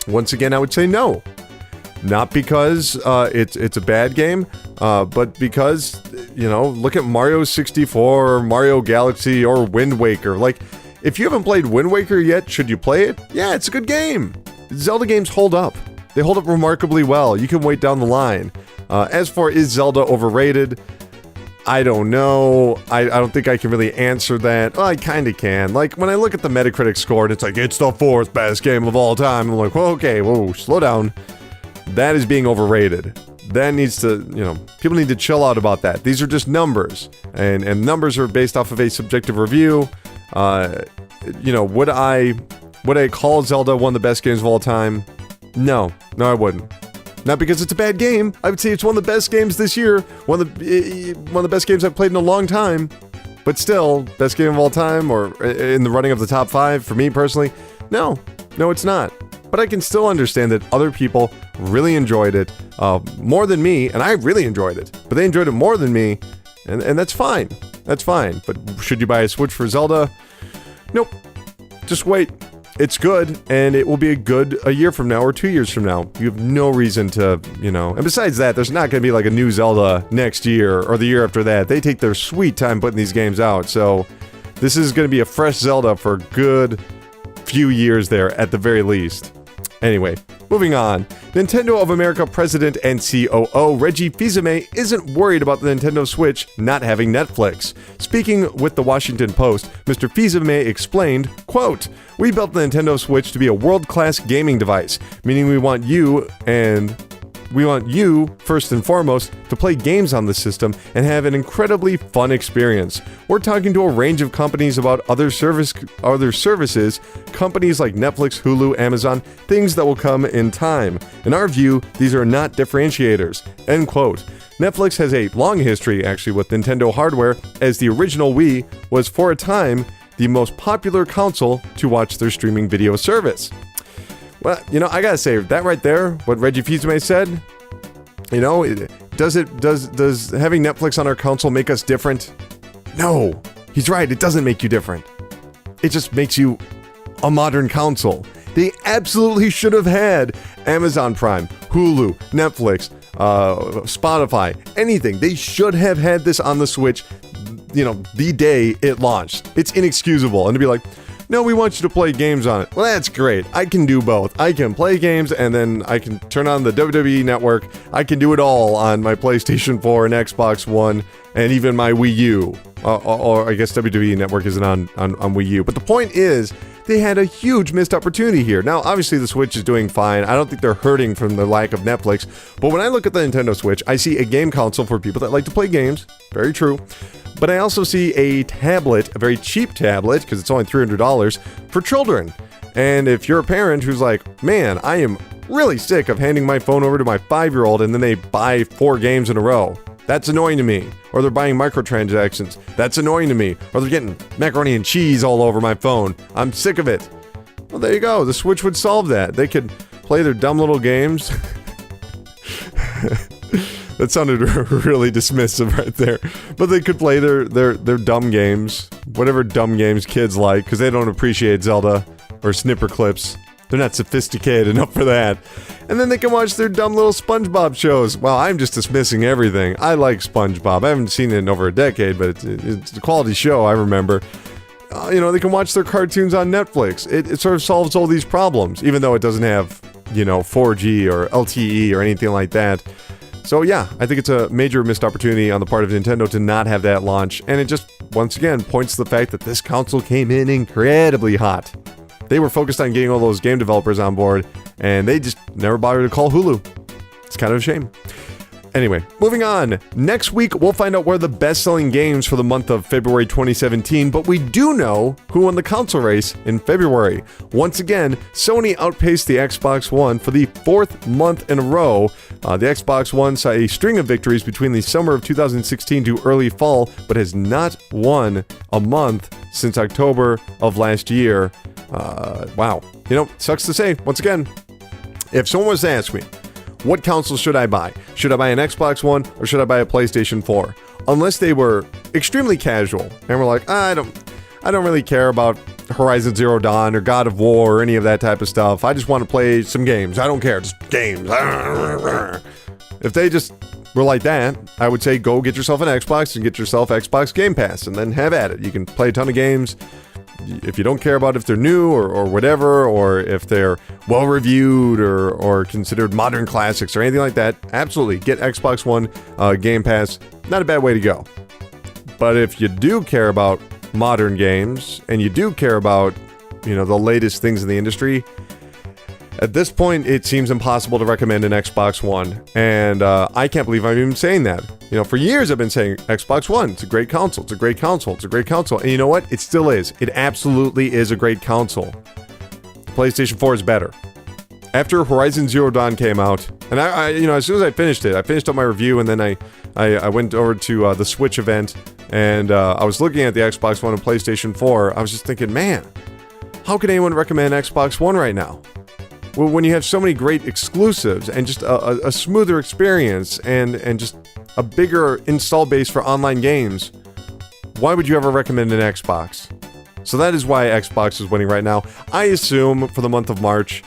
Once again, I would say no. Not because it's a bad game, but because, look at Mario 64 or Mario Galaxy or Wind Waker. Like, if you haven't played Wind Waker yet, should you play it? Yeah, it's a good game. Zelda games hold up. They hold up remarkably well. You can wait down the line. As for is Zelda overrated? I don't know. I don't think I can really answer that. Well, I kind of can. Like, when I look at the Metacritic score and it's like, it's the 4th best game of all time, I'm like, well, okay, whoa, slow down. That is being overrated. That needs to, people need to chill out about that. These are just numbers, and numbers are based off of a subjective review. Would I call Zelda one of the best games of all time? No, I wouldn't. Not because it's a bad game. I would say it's one of the best games this year. One of the best games I've played in a long time. But still, best game of all time, or in the running of the top 5 for me personally. No, it's not. But I can still understand that other people really enjoyed it more than me, and I really enjoyed it. But they enjoyed it more than me, and that's fine. That's fine. But should you buy a Switch for Zelda? Nope. Just wait. It's good, and it will be a year from now or 2 years from now. You have no reason to, And besides that, there's not going to be like a new Zelda next year or the year after that. They take their sweet time putting these games out, so this is going to be a fresh Zelda for a good few years there at the very least. Anyway, moving on. Nintendo of America President and COO Reggie Fils-Aimé isn't worried about the Nintendo Switch not having Netflix. Speaking with the Washington Post, Mr. Fils-Aimé explained, quote, "We built the Nintendo Switch to be a world-class gaming device, meaning we want you, first and foremost, to play games on the system and have an incredibly fun experience. We're talking to a range of companies about other services, companies like Netflix, Hulu, Amazon, things that will come in time. In our view, these are not differentiators." End quote. Netflix has a long history, actually, with Nintendo hardware, as the original Wii was, for a time, the most popular console to watch their streaming video service. Well, I gotta say, that right there, what Reggie Fils-Aimé said, does having Netflix on our console make us different? No, he's right, it doesn't make you different. It just makes you a modern console. They absolutely should have had Amazon Prime, Hulu, Netflix, Spotify, anything. They should have had this on the Switch, the day it launched. It's inexcusable. And to be like, no, we want you to play games on it. Well, that's great. I can do both. I can play games, and then I can turn on the WWE Network. I can do it all on my PlayStation 4 and Xbox One, and even my Wii U. Or I guess WWE Network isn't on Wii U. But the point is, they had a huge missed opportunity here. Now, obviously, the Switch is doing fine. I don't think they're hurting from the lack of Netflix. But when I look at the Nintendo Switch, I see a game console for people that like to play games. Very true. But I also see a tablet, a very cheap tablet, because it's only $300, for children. And if you're a parent who's like, man, I am really sick of handing my phone over to my 5-year-old and then they buy 4 games in a row. That's annoying to me. Or they're buying microtransactions. That's annoying to me. Or they're getting macaroni and cheese all over my phone. I'm sick of it. Well, there you go. The Switch would solve that. They could play their dumb little games. That sounded really dismissive right there. But they could play their dumb games. Whatever dumb games kids like, because they don't appreciate Zelda or Snipper Clips. They're not sophisticated enough for that. And then they can watch their dumb little SpongeBob shows. Well, I'm just dismissing everything. I like SpongeBob. I haven't seen it in over a decade, but it's a quality show, I remember. They can watch their cartoons on Netflix. It sort of solves all these problems, even though it doesn't have, 4G or LTE or anything like that. So yeah, I think it's a major missed opportunity on the part of Nintendo to not have that launch. And it just, once again, points to the fact that this console came in incredibly hot. They were focused on getting all those game developers on board, and they just never bothered to call Hulu. It's kind of a shame. Anyway, moving on. Next week, we'll find out where the best-selling games for the month of February 2017, but we do know who won the console race in February. Once again, Sony outpaced the Xbox One for the 4th month in a row. The Xbox One saw a string of victories between the summer of 2016 to early fall, but has not won a month since October of last year. Wow. Sucks to say, once again, if someone was to ask me, what console should I buy? Should I buy an Xbox One or should I buy a PlayStation 4? Unless they were extremely casual and were like, I don't really care about Horizon Zero Dawn or God of War or any of that type of stuff. I just want to play some games. I don't care, just games. If they just were like that, I would say go get yourself an Xbox and get yourself Xbox Game Pass and then have at it. You can play a ton of games. If you don't care about if they're new or whatever, or if they're well-reviewed or considered modern classics or anything like that, absolutely, get Xbox One Game Pass. Not a bad way to go. But if you do care about modern games, and you do care about, the latest things in the industry, at this point, it seems impossible to recommend an Xbox One. And I can't believe I'm even saying that. For years I've been saying Xbox One, it's a great console, it's a great console, it's a great console. And you know what? It still is. It absolutely is a great console. The PlayStation 4 is better. after Horizon Zero Dawn came out, and I as soon as I finished it, I finished up my review, and then I went over to the Switch event, and I was looking at the Xbox One and PlayStation 4. I was just thinking, man, how can anyone recommend Xbox One right now? Well, when you have so many great exclusives and just a smoother experience and just a bigger install base for online games, why would you ever recommend an Xbox? So that is why Xbox is winning right now. I assume for the month of March,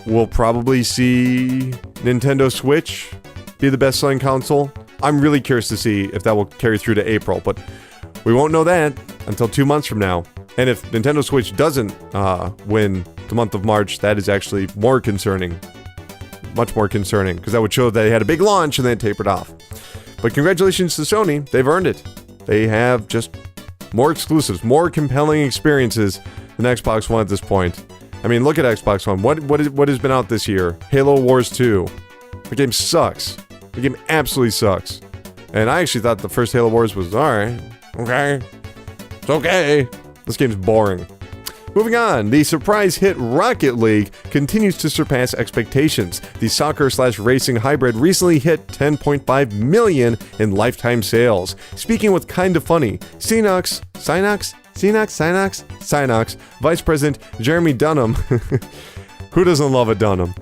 we'll probably see Nintendo Switch be the best-selling console. I'm really curious to see if that will carry through to April, but we won't know that until 2 months from now. And if Nintendo Switch doesn't win the month of March, that is actually more concerning. Much more concerning, because that would show that they had a big launch and then tapered off. But congratulations to Sony. They've earned it. They have just more exclusives, more compelling experiences than Xbox One at this point. I mean, look at Xbox One. What has been out this year? Halo Wars 2. The game sucks. The game absolutely sucks. And I actually thought the first Halo Wars was alright. Okay. It's okay. This game's boring. Moving on, the surprise hit Rocket League continues to surpass expectations. The soccer/racing hybrid recently hit 10.5 million in lifetime sales. Speaking with Kinda Funny, Synox Vice President Jeremy Dunham, who doesn't love a Dunham,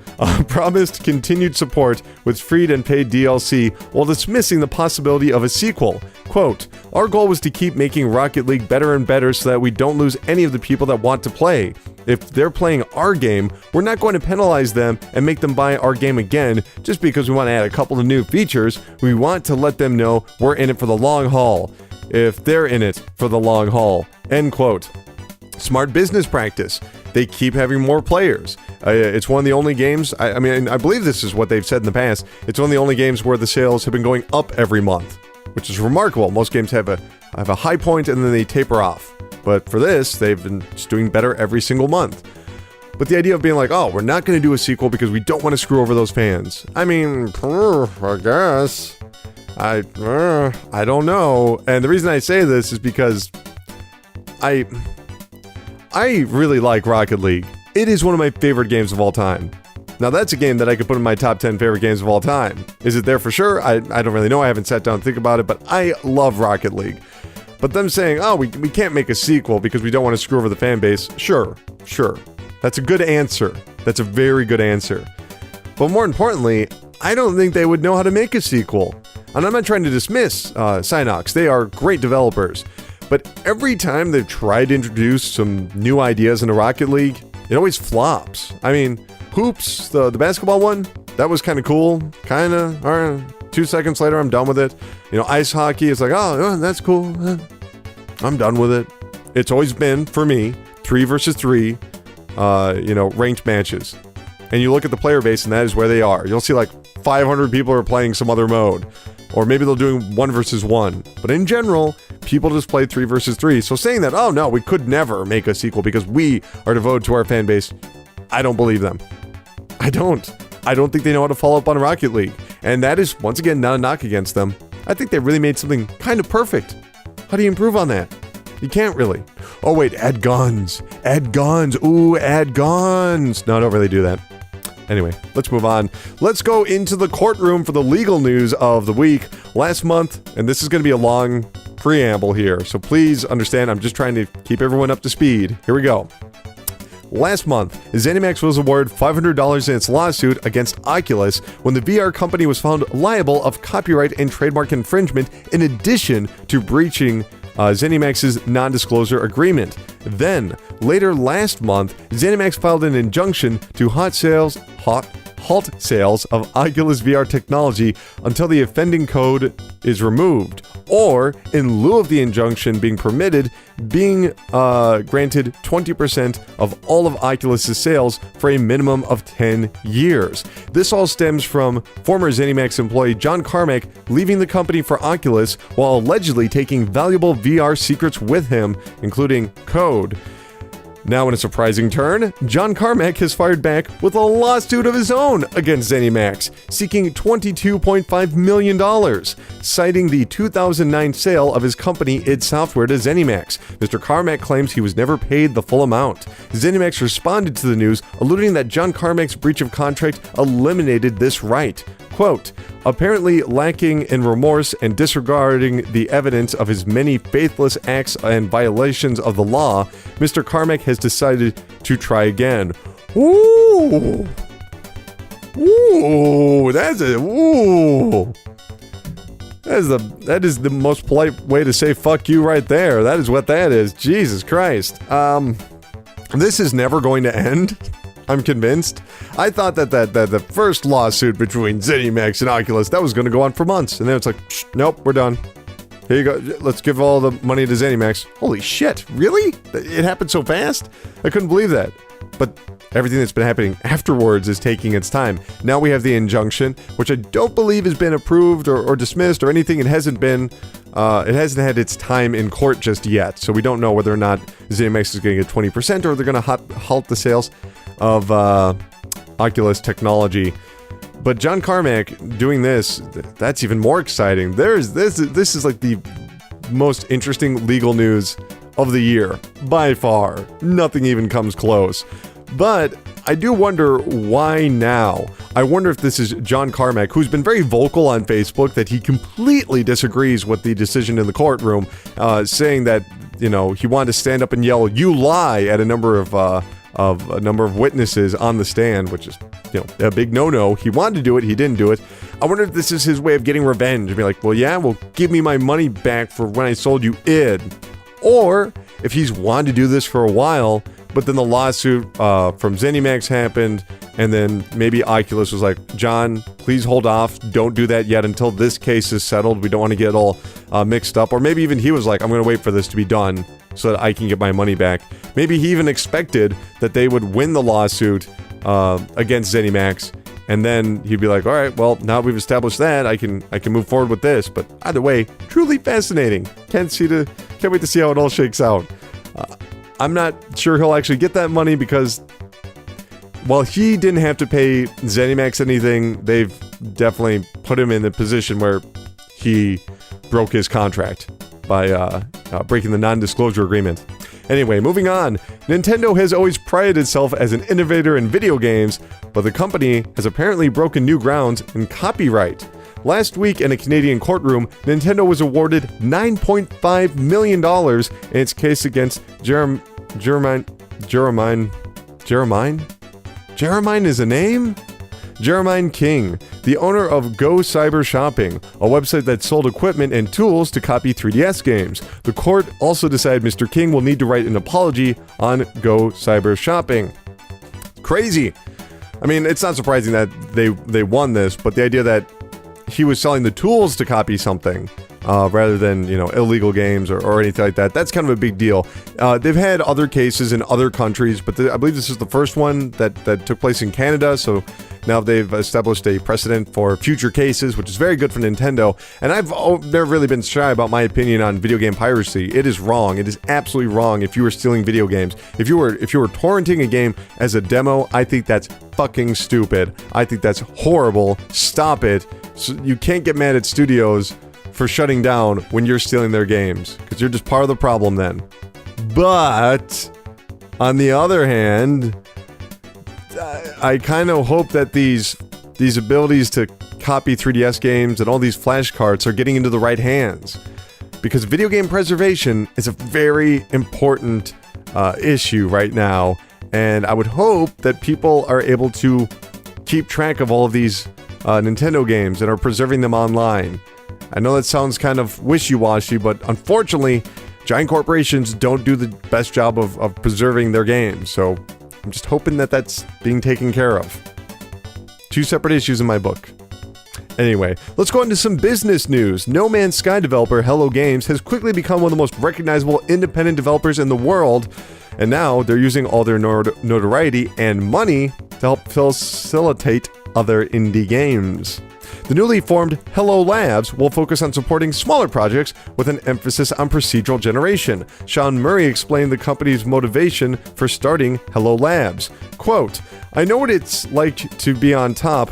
promised continued support with free and paid DLC while dismissing the possibility of a sequel. Quote, "Our goal was to keep making Rocket League better and better so that we don't lose any of the people that want to play. If they're playing our game, we're not going to penalize them and make them buy our game again just because we want to add a couple of new features. We want to let them know we're in it for the long haul, if they're in it for the long haul." End quote. Smart business practice. They keep having more players. It's one of the only games, I believe this is what they've said in the past, it's one of the only games where the sales have been going up every month, which is remarkable. Most games have a high point and then they taper off. But for this, they've been just doing better every single month. But the idea of being like, oh, we're not going to do a sequel because we don't want to screw over those fans. I mean, I guess. I don't know. And the reason I say this is because I really like Rocket League. It is one of my favorite games of all time. Now that's a game that I could put in my top 10 favorite games of all time. Is it there for sure? I don't really know. I haven't sat down and think about it, but I love Rocket League. But them saying, oh, we can't make a sequel because we don't want to screw over the fan base. Sure. That's a good answer. That's a very good answer. But more importantly, I don't think they would know how to make a sequel. And I'm not trying to dismiss Synox. They are great developers. But every time they've tried to introduce some new ideas into Rocket League, it always flops. I mean, Hoops, the basketball one, that was kind of cool. Kind of, all right, 2 seconds later, I'm done with it. Ice hockey, it's like, oh, that's cool. I'm done with it. It's always been, for me, 3 versus 3, ranked matches. And you look at the player base, and that is where they are. You'll see like 500 people are playing some other mode. Or maybe they're doing 1 versus 1. But in general, people just play 3 versus 3. So saying that, oh no, we could never make a sequel because we are devoted to our fan base, I don't believe them. I don't think they know how to follow up on Rocket League. And that is, once again, not a knock against them. I think they really made something kind of perfect. How do you improve on that? You can't really. Oh wait, add guns. Ooh, add guns. No, don't really do that. Anyway, let's move on. Let's go into the courtroom for the legal news of the week. Last month, and this is going to be a long preamble here, so please understand, I'm just trying to keep everyone up to speed. Here we go. Last month, ZeniMax was awarded $500 in its lawsuit against Oculus when the VR company was found liable of copyright and trademark infringement in addition to breaching ZeniMax's non-disclosure agreement. Then, later last month, ZeniMax filed an injunction to halt sales of Oculus VR technology until the offending code is removed, or, in lieu of the injunction being permitted, being granted 20% of all of Oculus's sales for a minimum of 10 years. This all stems from former ZeniMax employee John Carmack leaving the company for Oculus while allegedly taking valuable VR secrets with him, including code. Now, in a surprising turn, John Carmack has fired back with a lawsuit of his own against ZeniMax, seeking $22.5 million, citing the 2009 sale of his company id Software to ZeniMax. Mr. Carmack claims he was never paid the full amount. ZeniMax responded to the news, alluding that John Carmack's breach of contract eliminated this right. Quote, apparently lacking in remorse and disregarding the evidence of his many faithless acts and violations of the law, Mr. Carmack has decided to try again. Ooh. Ooh, that is the most polite way to say fuck you right there. That is what that is. Jesus Christ. This is never going to end. I'm convinced. I thought that the first lawsuit between ZeniMax and Oculus, that was going to go on for months. And then it's like, nope, we're done. Here you go. Let's give all the money to ZeniMax. Holy shit. Really? It happened so fast? I couldn't believe that. But everything that's been happening afterwards is taking its time. Now we have the injunction, which I don't believe has been approved or dismissed or anything. It hasn't been... it hasn't had its time in court just yet. So we don't know whether or not ZeniMax is going to get 20% or they're going to halt the sales of Oculus technology. But John Carmack doing this, that's even more exciting. This is like the most interesting legal news of the year, by far. Nothing even comes close. But I do wonder why now. I wonder if this is John Carmack, who's been very vocal on Facebook that he completely disagrees with the decision in the courtroom, saying that, you know, he wanted to stand up and yell, "You lie," at a number of witnesses on the stand, which is, you know, a big no-no. He wanted to do it, he didn't do it. I wonder if this is his way of getting revenge. Be like, well, yeah, well, give me my money back for when I sold you id. Or if he's wanted to do this for a while, but then the lawsuit from ZeniMax happened, and then maybe Oculus was like, John, please hold off. Don't do that yet until this case is settled. We don't want to get all mixed up. Or maybe even he was like, I'm going to wait for this to be done so that I can get my money back. Maybe he even expected that they would win the lawsuit against ZeniMax, and then he'd be like, all right, well, now we've established that, I can move forward with this. But either way, truly fascinating. Can't wait to see how it all shakes out. I'm not sure he'll actually get that money because, while he didn't have to pay ZeniMax anything, they've definitely put him in the position where he broke his contract by breaking the non-disclosure agreement. Anyway, moving on. Nintendo has always prided itself as an innovator in video games, but the company has apparently broken new grounds in copyright. Last week in a Canadian courtroom, Nintendo was awarded $9.5 million in its case against Jeremine is a name? Jeremine King, the owner of Go Cyber Shopping, a website that sold equipment and tools to copy 3DS games. The court also decided Mr. King will need to write an apology on Go Cyber Shopping. Crazy. I mean, it's not surprising that they won this, but the idea that he was selling the tools to copy something rather than, you know, illegal games or anything like that, that's kind of a big deal. They've had other cases in other countries, but I believe this is the first one that took place in Canada, so now they've established a precedent for future cases, which is very good for Nintendo. And I've never really been shy about my opinion on video game piracy. It is wrong. It is absolutely wrong if you were stealing video games. If you were torrenting a game as a demo, I think that's fucking stupid. I think that's horrible. Stop it. So you can't get mad at studios for shutting down when you're stealing their games, because you're just part of the problem then. But on the other hand, I kind of hope that these abilities to copy 3DS games and all these flash carts are getting into the right hands, because video game preservation is a very important issue right now, and I would hope that people are able to keep track of all of these Nintendo games and are preserving them online. I know that sounds kind of wishy-washy, but unfortunately, giant corporations don't do the best job of preserving their games, so I'm just hoping that that's being taken care of. Two separate issues in my book. Anyway, let's go into some business news. No Man's Sky developer Hello Games has quickly become one of the most recognizable independent developers in the world, and now they're using all their notoriety and money to help facilitate other indie games. The newly formed Hello Labs will focus on supporting smaller projects with an emphasis on procedural generation. Sean Murray explained the company's motivation for starting Hello Labs. Quote, I know what it's like on top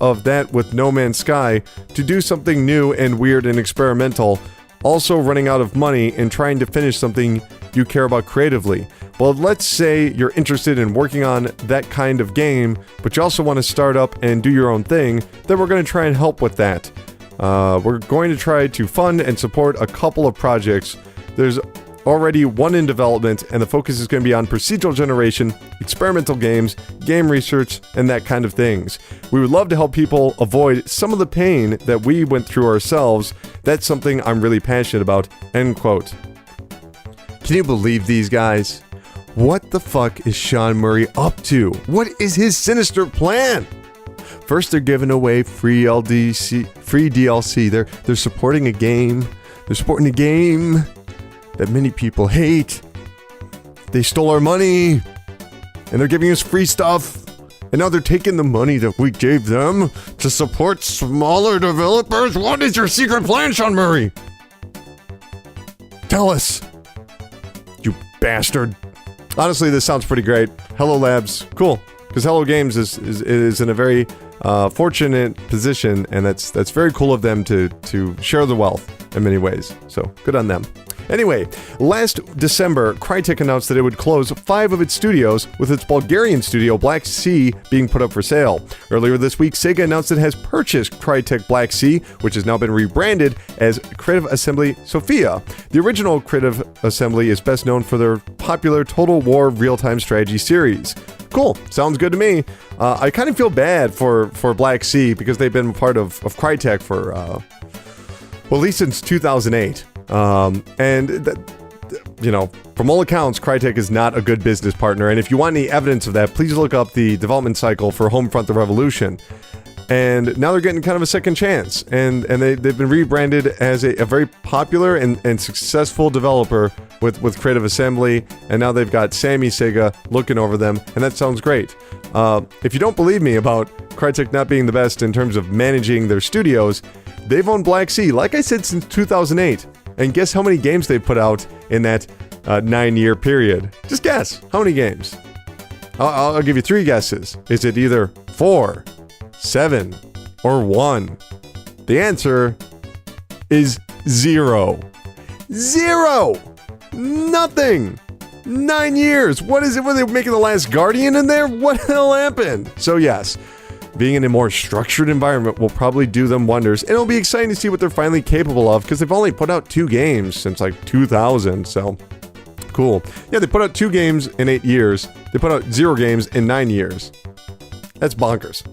of that with No Man's Sky, to do something new and weird and experimental, also running out of money and trying to finish something you care about creatively. Well, let's say you're interested in working on that kind of game, but you also want to start up and do your own thing, then we're going to try and help with that. We're going to try to fund and support a couple of projects. There's already one in development, and the focus is going to be on procedural generation, experimental games, game research, and that kind of things. We would love to help people avoid some of the pain that we went through ourselves. That's something I'm really passionate about, end quote. Can you believe these guys? What the fuck is Sean Murray up to? What is his sinister plan? First, they're giving away free DLC. They're supporting a game. They're supporting a game that many people hate. They stole our money, and they're giving us free stuff. And now they're taking the money that we gave them to support smaller developers. What is your secret plan, Sean Murray? Tell us, you bastard. Honestly, this sounds pretty great. Hello Labs, cool. Because Hello Games is in a very fortunate position, and that's very cool of them to share the wealth in many ways. So good on them. Anyway, last December, Crytek announced that it would close 5 of its studios, with its Bulgarian studio Black Sea being put up for sale. Earlier this week, Sega announced it has purchased Crytek Black Sea, which has now been rebranded as Creative Assembly Sofia. The original Creative Assembly is best known for their popular Total War real-time strategy series. Cool, sounds good to me. I kind of feel bad for Black Sea because they've been part of Crytek for, well, at least since 2008. From all accounts, Crytek is not a good business partner, and if you want any evidence of that, please look up the development cycle for Homefront: The Revolution. And now they're getting kind of a second chance, and they've been rebranded as a very popular and successful developer with Creative Assembly, and now they've got Sammy Sega looking over them, and that sounds great. If you don't believe me about Crytek not being the best in terms of managing their studios, they've owned Black Sea, like I said, since 2008. And guess how many games they put out in that 9-year period? Just guess. How many games? I'll give you 3 guesses. Is it either 4, 7, or 1? The answer is 0. 0! Nothing! 9 years! What is it? Were they making The Last Guardian in there? What the hell happened? So yes, being in a more structured environment will probably do them wonders, and it'll be exciting to see what they're finally capable of, because they've only put out 2 games since like 2000, so cool. Yeah, they put out 2 games in 8 years. They put out 0 games in 9 years. That's bonkers.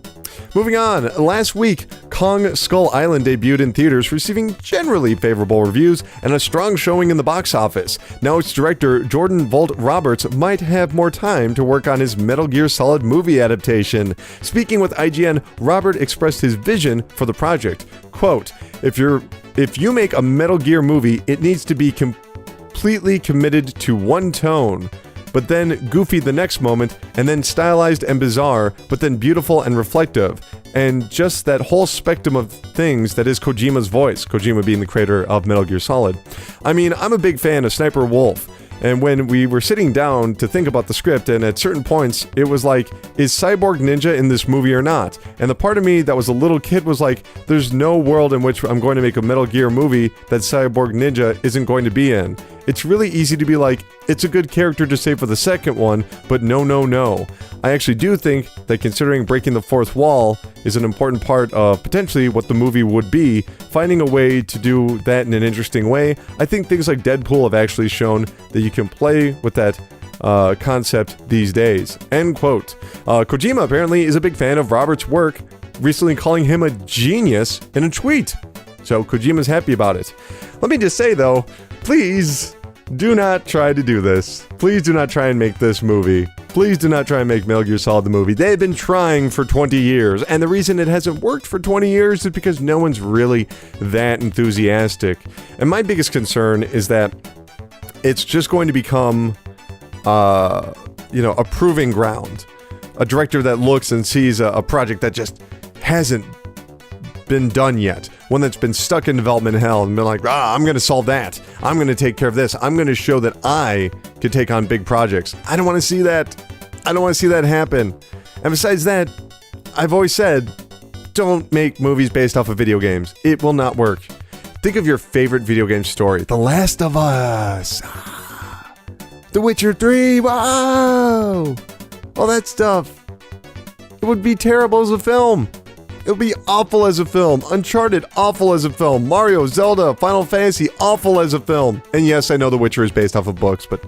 Moving on, last week, Kong Skull Island debuted in theaters, receiving generally favorable reviews and a strong showing in the box office. Now its director, Jordan Vogt Roberts, might have more time to work on his Metal Gear Solid movie adaptation. Speaking with IGN, Robert expressed his vision for the project. Quote, if you make a Metal Gear movie, it needs to be completely committed to one tone, but then goofy the next moment, and then stylized and bizarre, but then beautiful and reflective, and just that whole spectrum of things that is Kojima's voice, Kojima being the creator of Metal Gear Solid. I mean, I'm a big fan of Sniper Wolf, and when we were sitting down to think about the script, and at certain points, it was like, is Cyborg Ninja in this movie or not? And the part of me that was a little kid was like, there's no world in which I'm going to make a Metal Gear movie that Cyborg Ninja isn't going to be in. It's really easy to be like, it's a good character to say for the second one, but no. I actually do think that considering breaking the fourth wall is an important part of potentially what the movie would be, finding a way to do that in an interesting way. I think things like Deadpool have actually shown that you can play with that concept these days. End quote. Kojima apparently is a big fan of Robert's work, recently calling him a genius in a tweet. So Kojima's happy about it. Let me just say though, please do not try to do this. Please do not try and make this movie. Please do not try and make Metal Gear Solid the movie. They've been trying for 20 years, and the reason it hasn't worked for 20 years is because no one's really that enthusiastic. And my biggest concern is that it's just going to become a proving ground. A director that looks and sees a project that just hasn't been done yet. One that's been stuck in development hell and been like, I'm going to solve that. I'm going to take care of this. I'm going to show that I can take on big projects. I don't want to see that. I don't want to see that happen. And besides that, I've always said, don't make movies based off of video games. It will not work. Think of your favorite video game story. The Last of Us. The Witcher 3. Wow. All that stuff. It would be terrible as a film. It would be awful as a film. Uncharted, awful as a film. Mario, Zelda, Final Fantasy, awful as a film. And yes, I know The Witcher is based off of books, but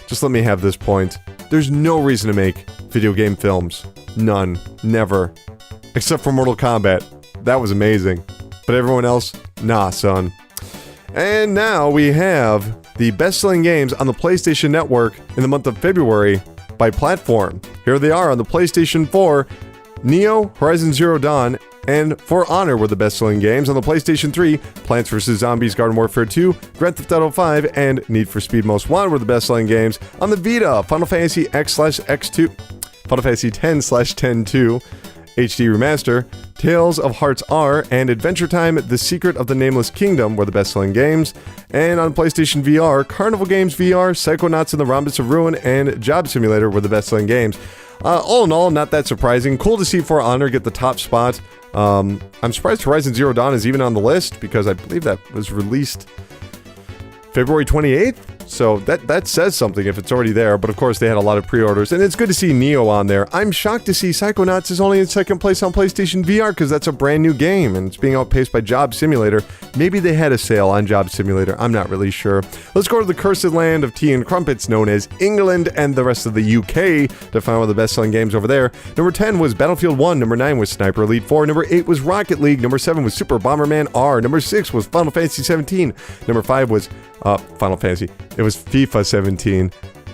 just let me have this point. There's no reason to make video game films. None. Never. Except for Mortal Kombat. That was amazing. But everyone else, nah, son. And now we have the best-selling games on the PlayStation Network in the month of February by platform. Here they are on the PlayStation 4. Neo, Horizon Zero Dawn, and For Honor were the best-selling games. On the PlayStation 3, Plants vs. Zombies Garden Warfare 2, Grand Theft Auto 5, and Need for Speed Most Wanted were the best-selling games. On the Vita, Final Fantasy X/X2, Final Fantasy X/X2, HD Remaster, Tales of Hearts R, and Adventure Time: The Secret of the Nameless Kingdom were the best-selling games. And on PlayStation VR, Carnival Games VR, Psychonauts and the Rhombus of Ruin, and Job Simulator were the best-selling games. All in all, not that surprising. Cool to see For Honor get the top spot. I'm surprised Horizon Zero Dawn is even on the list, because I believe that was released February 28th? So that says something if it's already there, but of course they had a lot of pre-orders, and it's good to see Neo on there. I'm shocked to see Psychonauts is only in second place on PlayStation VR, because that's a brand new game, and it's being outpaced by Job Simulator. Maybe they had a sale on Job Simulator, I'm not really sure. Let's go to the cursed land of tea and crumpets, known as England and the rest of the UK, to find one of the best-selling games over there. Number 10 was Battlefield 1, number 9 was Sniper Elite 4, number 8 was Rocket League, number 7 was Super Bomberman R, number 6 was Final Fantasy 17, number 5 was Final Fantasy. It was FIFA 17.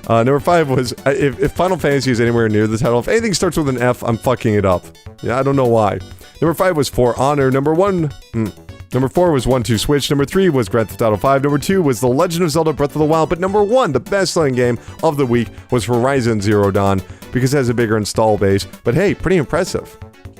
Number 5 was, if Final Fantasy is anywhere near the title, if anything starts with an F, I'm fucking it up. Yeah, I don't know why. Number 5 was For Honor. Number 4 was 1-2 Switch. Number 3 was Grand Theft Auto 5. Number 2 was The Legend of Zelda Breath of the Wild. But number 1, the best-selling game of the week, was Horizon Zero Dawn, because it has a bigger install base. But hey, pretty impressive.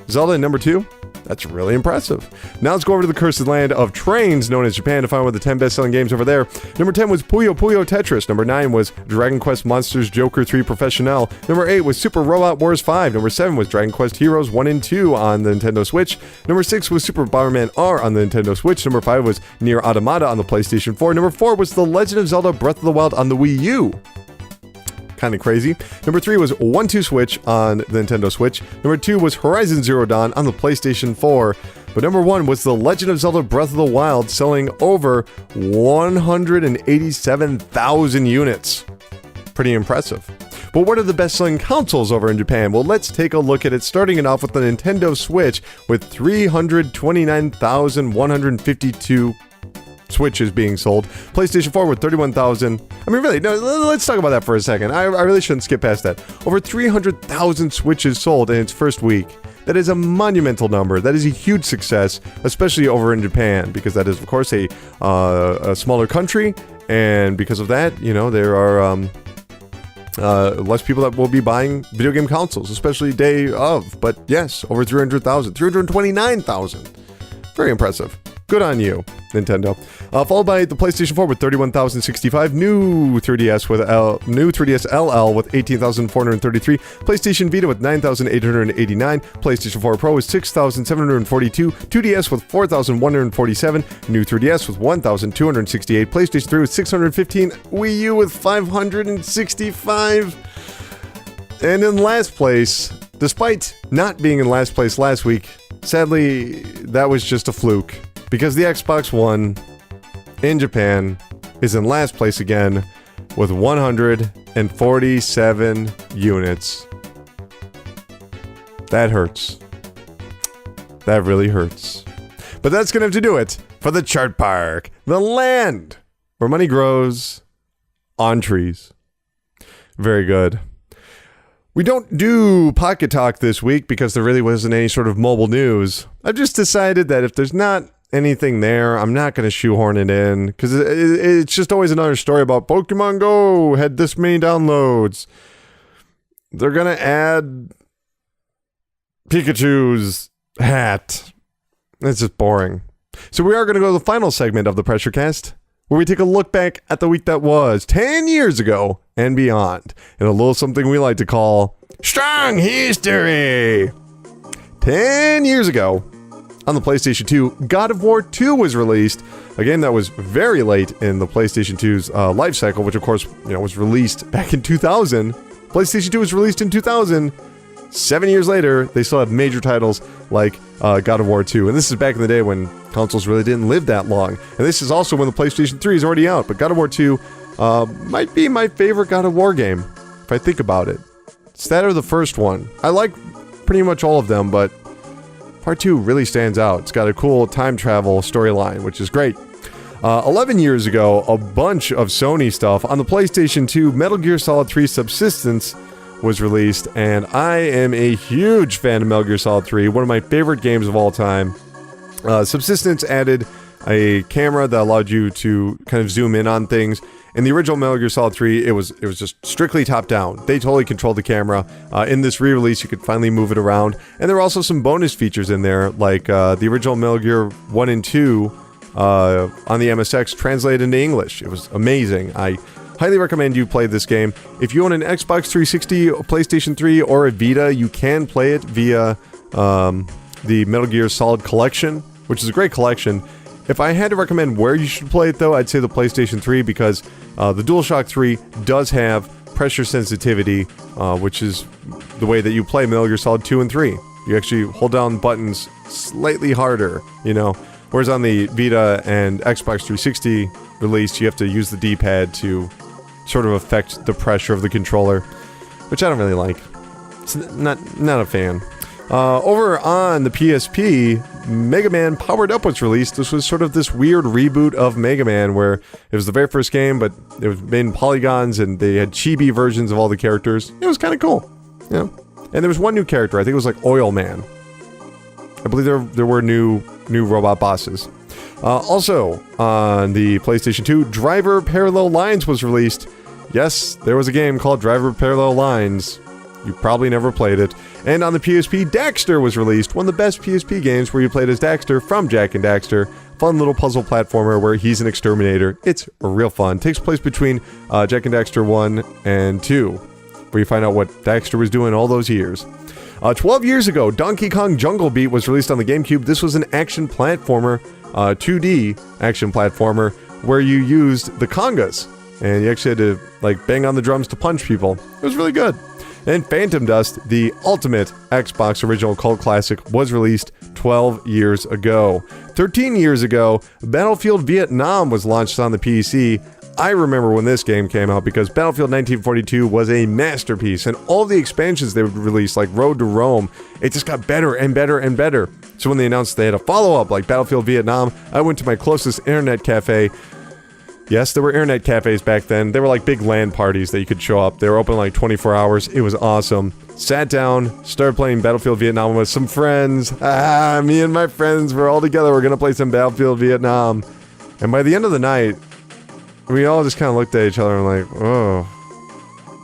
Zelda in number 2? That's really impressive. Now let's go over to the cursed land of trains, known as Japan, to find one of the 10 best-selling games over there. Number 10 was Puyo Puyo Tetris. Number 9 was Dragon Quest Monsters Joker 3 Professional. Number 8 was Super Robot Wars 5. Number 7 was Dragon Quest Heroes 1 and 2 on the Nintendo Switch. Number 6 was Super Bomberman R on the Nintendo Switch. Number 5 was Nier Automata on the PlayStation 4. Number 4 was The Legend of Zelda Breath of the Wild on the Wii U. Kind of crazy. Number 3 was 1-2 Switch on the Nintendo Switch. Number 2 was Horizon Zero Dawn on the PlayStation 4. But number 1 was The Legend of Zelda Breath of the Wild, selling over 187,000 units. Pretty impressive. But what are the best-selling consoles over in Japan? Well, let's take a look at it, starting it off with the Nintendo Switch with 329,152 Switches being sold. PlayStation 4 with 31,000. I mean, really, no, let's talk about that for a second. I really shouldn't skip past that. Over 300,000 Switches sold in its first week. That is a monumental number. That is a huge success, especially over in Japan, because that is, of course, a smaller country, and because of that, there are less people that will be buying video game consoles, especially day of. But yes, over 300,000, 329,000. Very impressive. Good on you, Nintendo. Followed by the PlayStation 4 with 31,065, new 3DS LL with 18,433, PlayStation Vita with 9,889, PlayStation 4 Pro with 6,742, 2DS with 4,147, new 3DS with 1,268, PlayStation 3 with 615, Wii U with 565. And in last place, despite not being in last place last week, sadly, that was just a fluke. Because the Xbox One in Japan is in last place again with 147 units. That hurts. That really hurts. But that's going to have to do it for the Chart Park, the land where money grows on trees. Very good. We don't do Pocket Talk this week because there really wasn't any sort of mobile news. I've just decided that if there's not anything there, I'm not going to shoehorn it in, because it's just always another story about Pokemon Go had this many downloads. they're going to add Pikachu's hat. It's just boring. So we are going to go to the final segment of the Pressure Cast, where we take a look back at the week that was 10 years ago and beyond, and a little something we like to call Strong History. 10 years ago, on the PlayStation 2, God of War 2 was released, a game that was very late in the PlayStation 2's life cycle, which of course, was released back in 2000. PlayStation 2 was released in 2000. 7 years later, they still have major titles like God of War 2. And this is back in the day when consoles really didn't live that long. And this is also when the PlayStation 3 is already out. But God of War 2 might be my favorite God of War game, if I think about it. It's that or the first one. I like pretty much all of them, but Part 2 really stands out. It's got a cool time travel storyline, which is great. 11 years ago, a bunch of Sony stuff. On the PlayStation 2, Metal Gear Solid 3 Subsistence was released, and I am a huge fan of Metal Gear Solid 3, one of my favorite games of all time. Subsistence added a camera that allowed you to kind of zoom in on things. In the original Metal Gear Solid 3, it was just strictly top-down. They totally controlled the camera. In this re-release, you could finally move it around. And there were also some bonus features in there, like the original Metal Gear 1 and 2 on the MSX translated into English. It was amazing. I highly recommend you play this game. If you own an Xbox 360, a PlayStation 3, or a Vita, you can play it via the Metal Gear Solid Collection, which is a great collection. If I had to recommend where you should play it, though, I'd say the PlayStation 3, because the DualShock 3 does have pressure sensitivity, which is the way that you play Metal Gear Solid 2 and 3. You actually hold down buttons slightly harder, whereas on the Vita and Xbox 360 release, you have to use the D-pad to sort of affect the pressure of the controller, which I don't really like. It's not a fan. Over on the PSP, Mega Man Powered Up was released. This was sort of this weird reboot of Mega Man where it was the very first game, but it was made in polygons and they had chibi versions of all the characters. It was kind of cool, And there was one new character. I think it was like Oil Man. I believe there were new robot bosses. Also, on the PlayStation 2, Driver Parallel Lines was released. Yes, there was a game called Driver Parallel Lines. You probably never played it. And on the PSP, Daxter was released, one of the best PSP games where you played as Daxter from Jak and Daxter. Fun little puzzle platformer where he's an exterminator. It's real fun. Takes place between Jak and Daxter 1 and 2, where you find out what Daxter was doing all those years. 12 years ago, Donkey Kong Jungle Beat was released on the GameCube. This was an action platformer, 2D action platformer, where you used the congas. And you actually had to, bang on the drums to punch people. It was really good. And Phantom Dust, the ultimate Xbox original cult classic, was released 12 years ago. 13 years ago, Battlefield Vietnam was launched on the PC. I remember when this game came out because Battlefield 1942 was a masterpiece, and all the expansions they would release, like Road to Rome, it just got better and better and better. So when they announced they had a follow-up like Battlefield Vietnam, I went to my closest internet cafe. Yes, there were internet cafes back then. They were like big LAN parties that you could show up. They were open 24 hours. It was awesome. Sat down, started playing Battlefield Vietnam with some friends. Me and my friends were all together. We're going to play some Battlefield Vietnam. And by the end of the night, we all just kind of looked at each other and like, oh,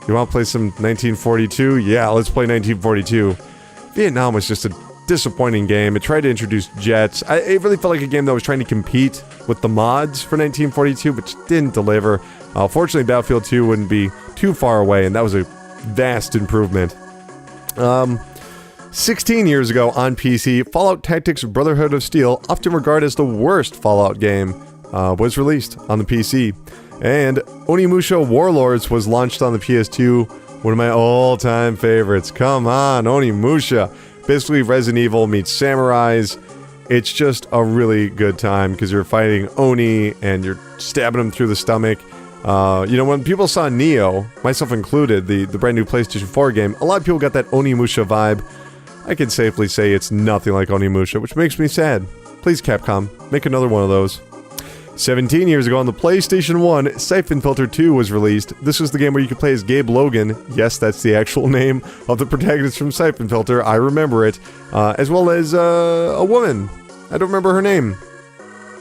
you want to play some 1942? Yeah, let's play 1942. Vietnam was just a disappointing game. It tried to introduce jets. It really felt like a game that was trying to compete with the mods for 1942, which didn't deliver. Fortunately, Battlefield 2 wouldn't be too far away, and that was a vast improvement. 16 years ago on PC, Fallout Tactics Brotherhood of Steel, often regarded as the worst Fallout game, was released on the PC. And Onimusha Warlords was launched on the PS2, one of my all-time favorites. Come on, Onimusha. Basically, Resident Evil meets samurais. It's just a really good time because you're fighting Oni and you're stabbing them through the stomach. When people saw Neo, myself included, the brand new PlayStation 4 game, a lot of people got that Onimusha vibe. I can safely say it's nothing like Onimusha, which makes me sad. Please, Capcom, make another one of those. 17 years ago on the PlayStation 1, Siphon Filter 2 was released. This was the game where you could play as Gabe Logan. Yes, that's the actual name of the protagonist from Siphon Filter. I remember it. As well as a woman. I don't remember her name.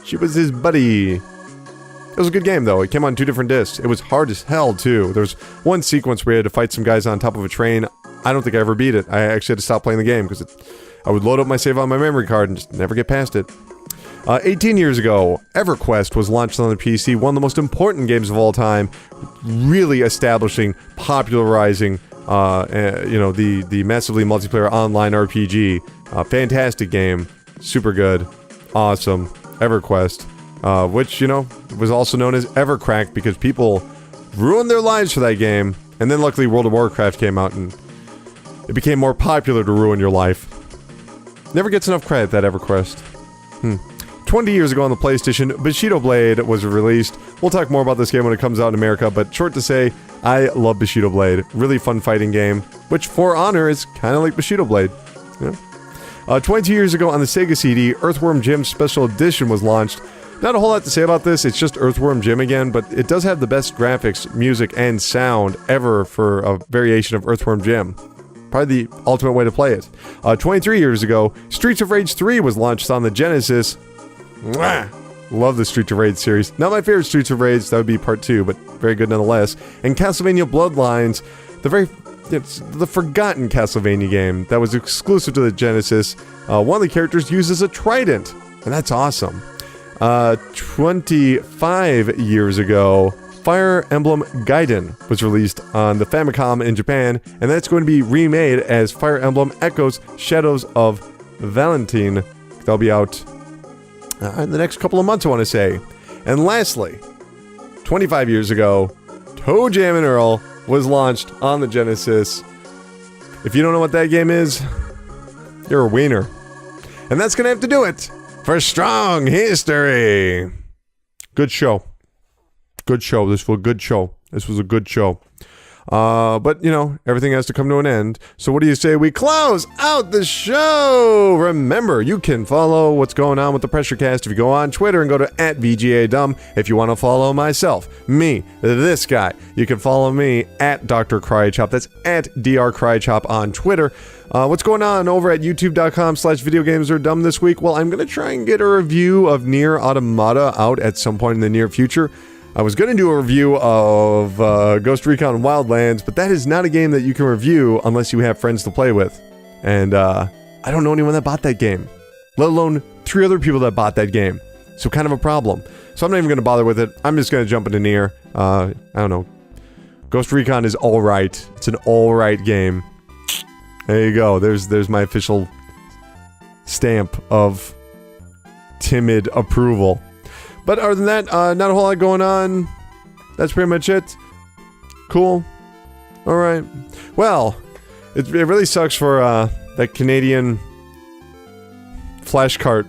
She was his buddy. It was a good game, though. It came on 2 different discs. It was hard as hell, too. There was one sequence where you had to fight some guys on top of a train. I don't think I ever beat it. I actually had to stop playing the game because I would load up my save on my memory card and just never get past it. 18 years ago, EverQuest was launched on the PC, one of the most important games of all time, really establishing, popularizing, the massively multiplayer online RPG. Fantastic game, super good, awesome. EverQuest, which, was also known as Evercracked because people ruined their lives for that game, and then luckily World of Warcraft came out and it became more popular to ruin your life. Never gets enough credit, that EverQuest. 20 years ago on the PlayStation, Bushido Blade was released. We'll talk more about this game when it comes out in America, but short to say, I love Bushido Blade. Really fun fighting game, which, for honor, is kind of like Bushido Blade. 22 years ago on the Sega CD, Earthworm Jim Special Edition was launched. Not a whole lot to say about this, it's just Earthworm Jim again, but it does have the best graphics, music, and sound ever for a variation of Earthworm Jim. Probably the ultimate way to play it. 23 years ago, Streets of Rage 3 was launched on the Genesis. Mwah! Love the Streets of Rage series. Not my favorite Streets of Rage, that would be part 2, but very good nonetheless. And Castlevania Bloodlines, the forgotten Castlevania game that was exclusive to the Genesis. One of the characters uses a trident, and that's awesome. 25 years ago, Fire Emblem Gaiden was released on the Famicom in Japan, and that's going to be remade as Fire Emblem Echoes Shadows of Valentine. That'll be out in the next couple of months, I want to say. And lastly, 25 years ago, Toe Jam and Earl was launched on the Genesis. If you don't know what that game is, you're a wiener. And that's going to have to do it for Strong History. Good show. Good show. This was a good show. This was a good show. But, everything has to come to an end. So what do you say we close out the show? Remember, you can follow what's going on with the PRESSURECAST if you go on Twitter and go to @VGADumb. If you want to follow myself, me, this guy, you can follow me at Dr. Crychop. That's at Dr. Crychop on Twitter. What's going on over at youtube.com/videogamesardumb this week? Well, I'm going to try and get a review of Nier Automata out at some point in the near future. I was going to do a review of Ghost Recon Wildlands, but that is not a game that you can review unless you have friends to play with. And I don't know anyone that bought that game, let alone 3 other people that bought that game. So kind of a problem. So I'm not even going to bother with it. I'm just going to jump into Nier. I don't know. Ghost Recon is alright. It's an alright game. There you go. There's my official stamp of timid approval. But other than that, not a whole lot going on. That's pretty much it. Cool. Alright. Well, it really sucks for that Canadian flashcart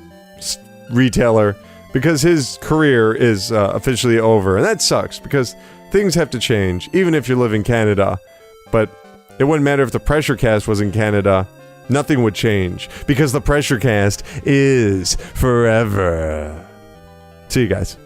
retailer because his career is officially over. And that sucks because things have to change, even if you live in Canada. But it wouldn't matter if the PRESSURECAST was in Canada. Nothing would change because the PRESSURECAST is forever. See you guys.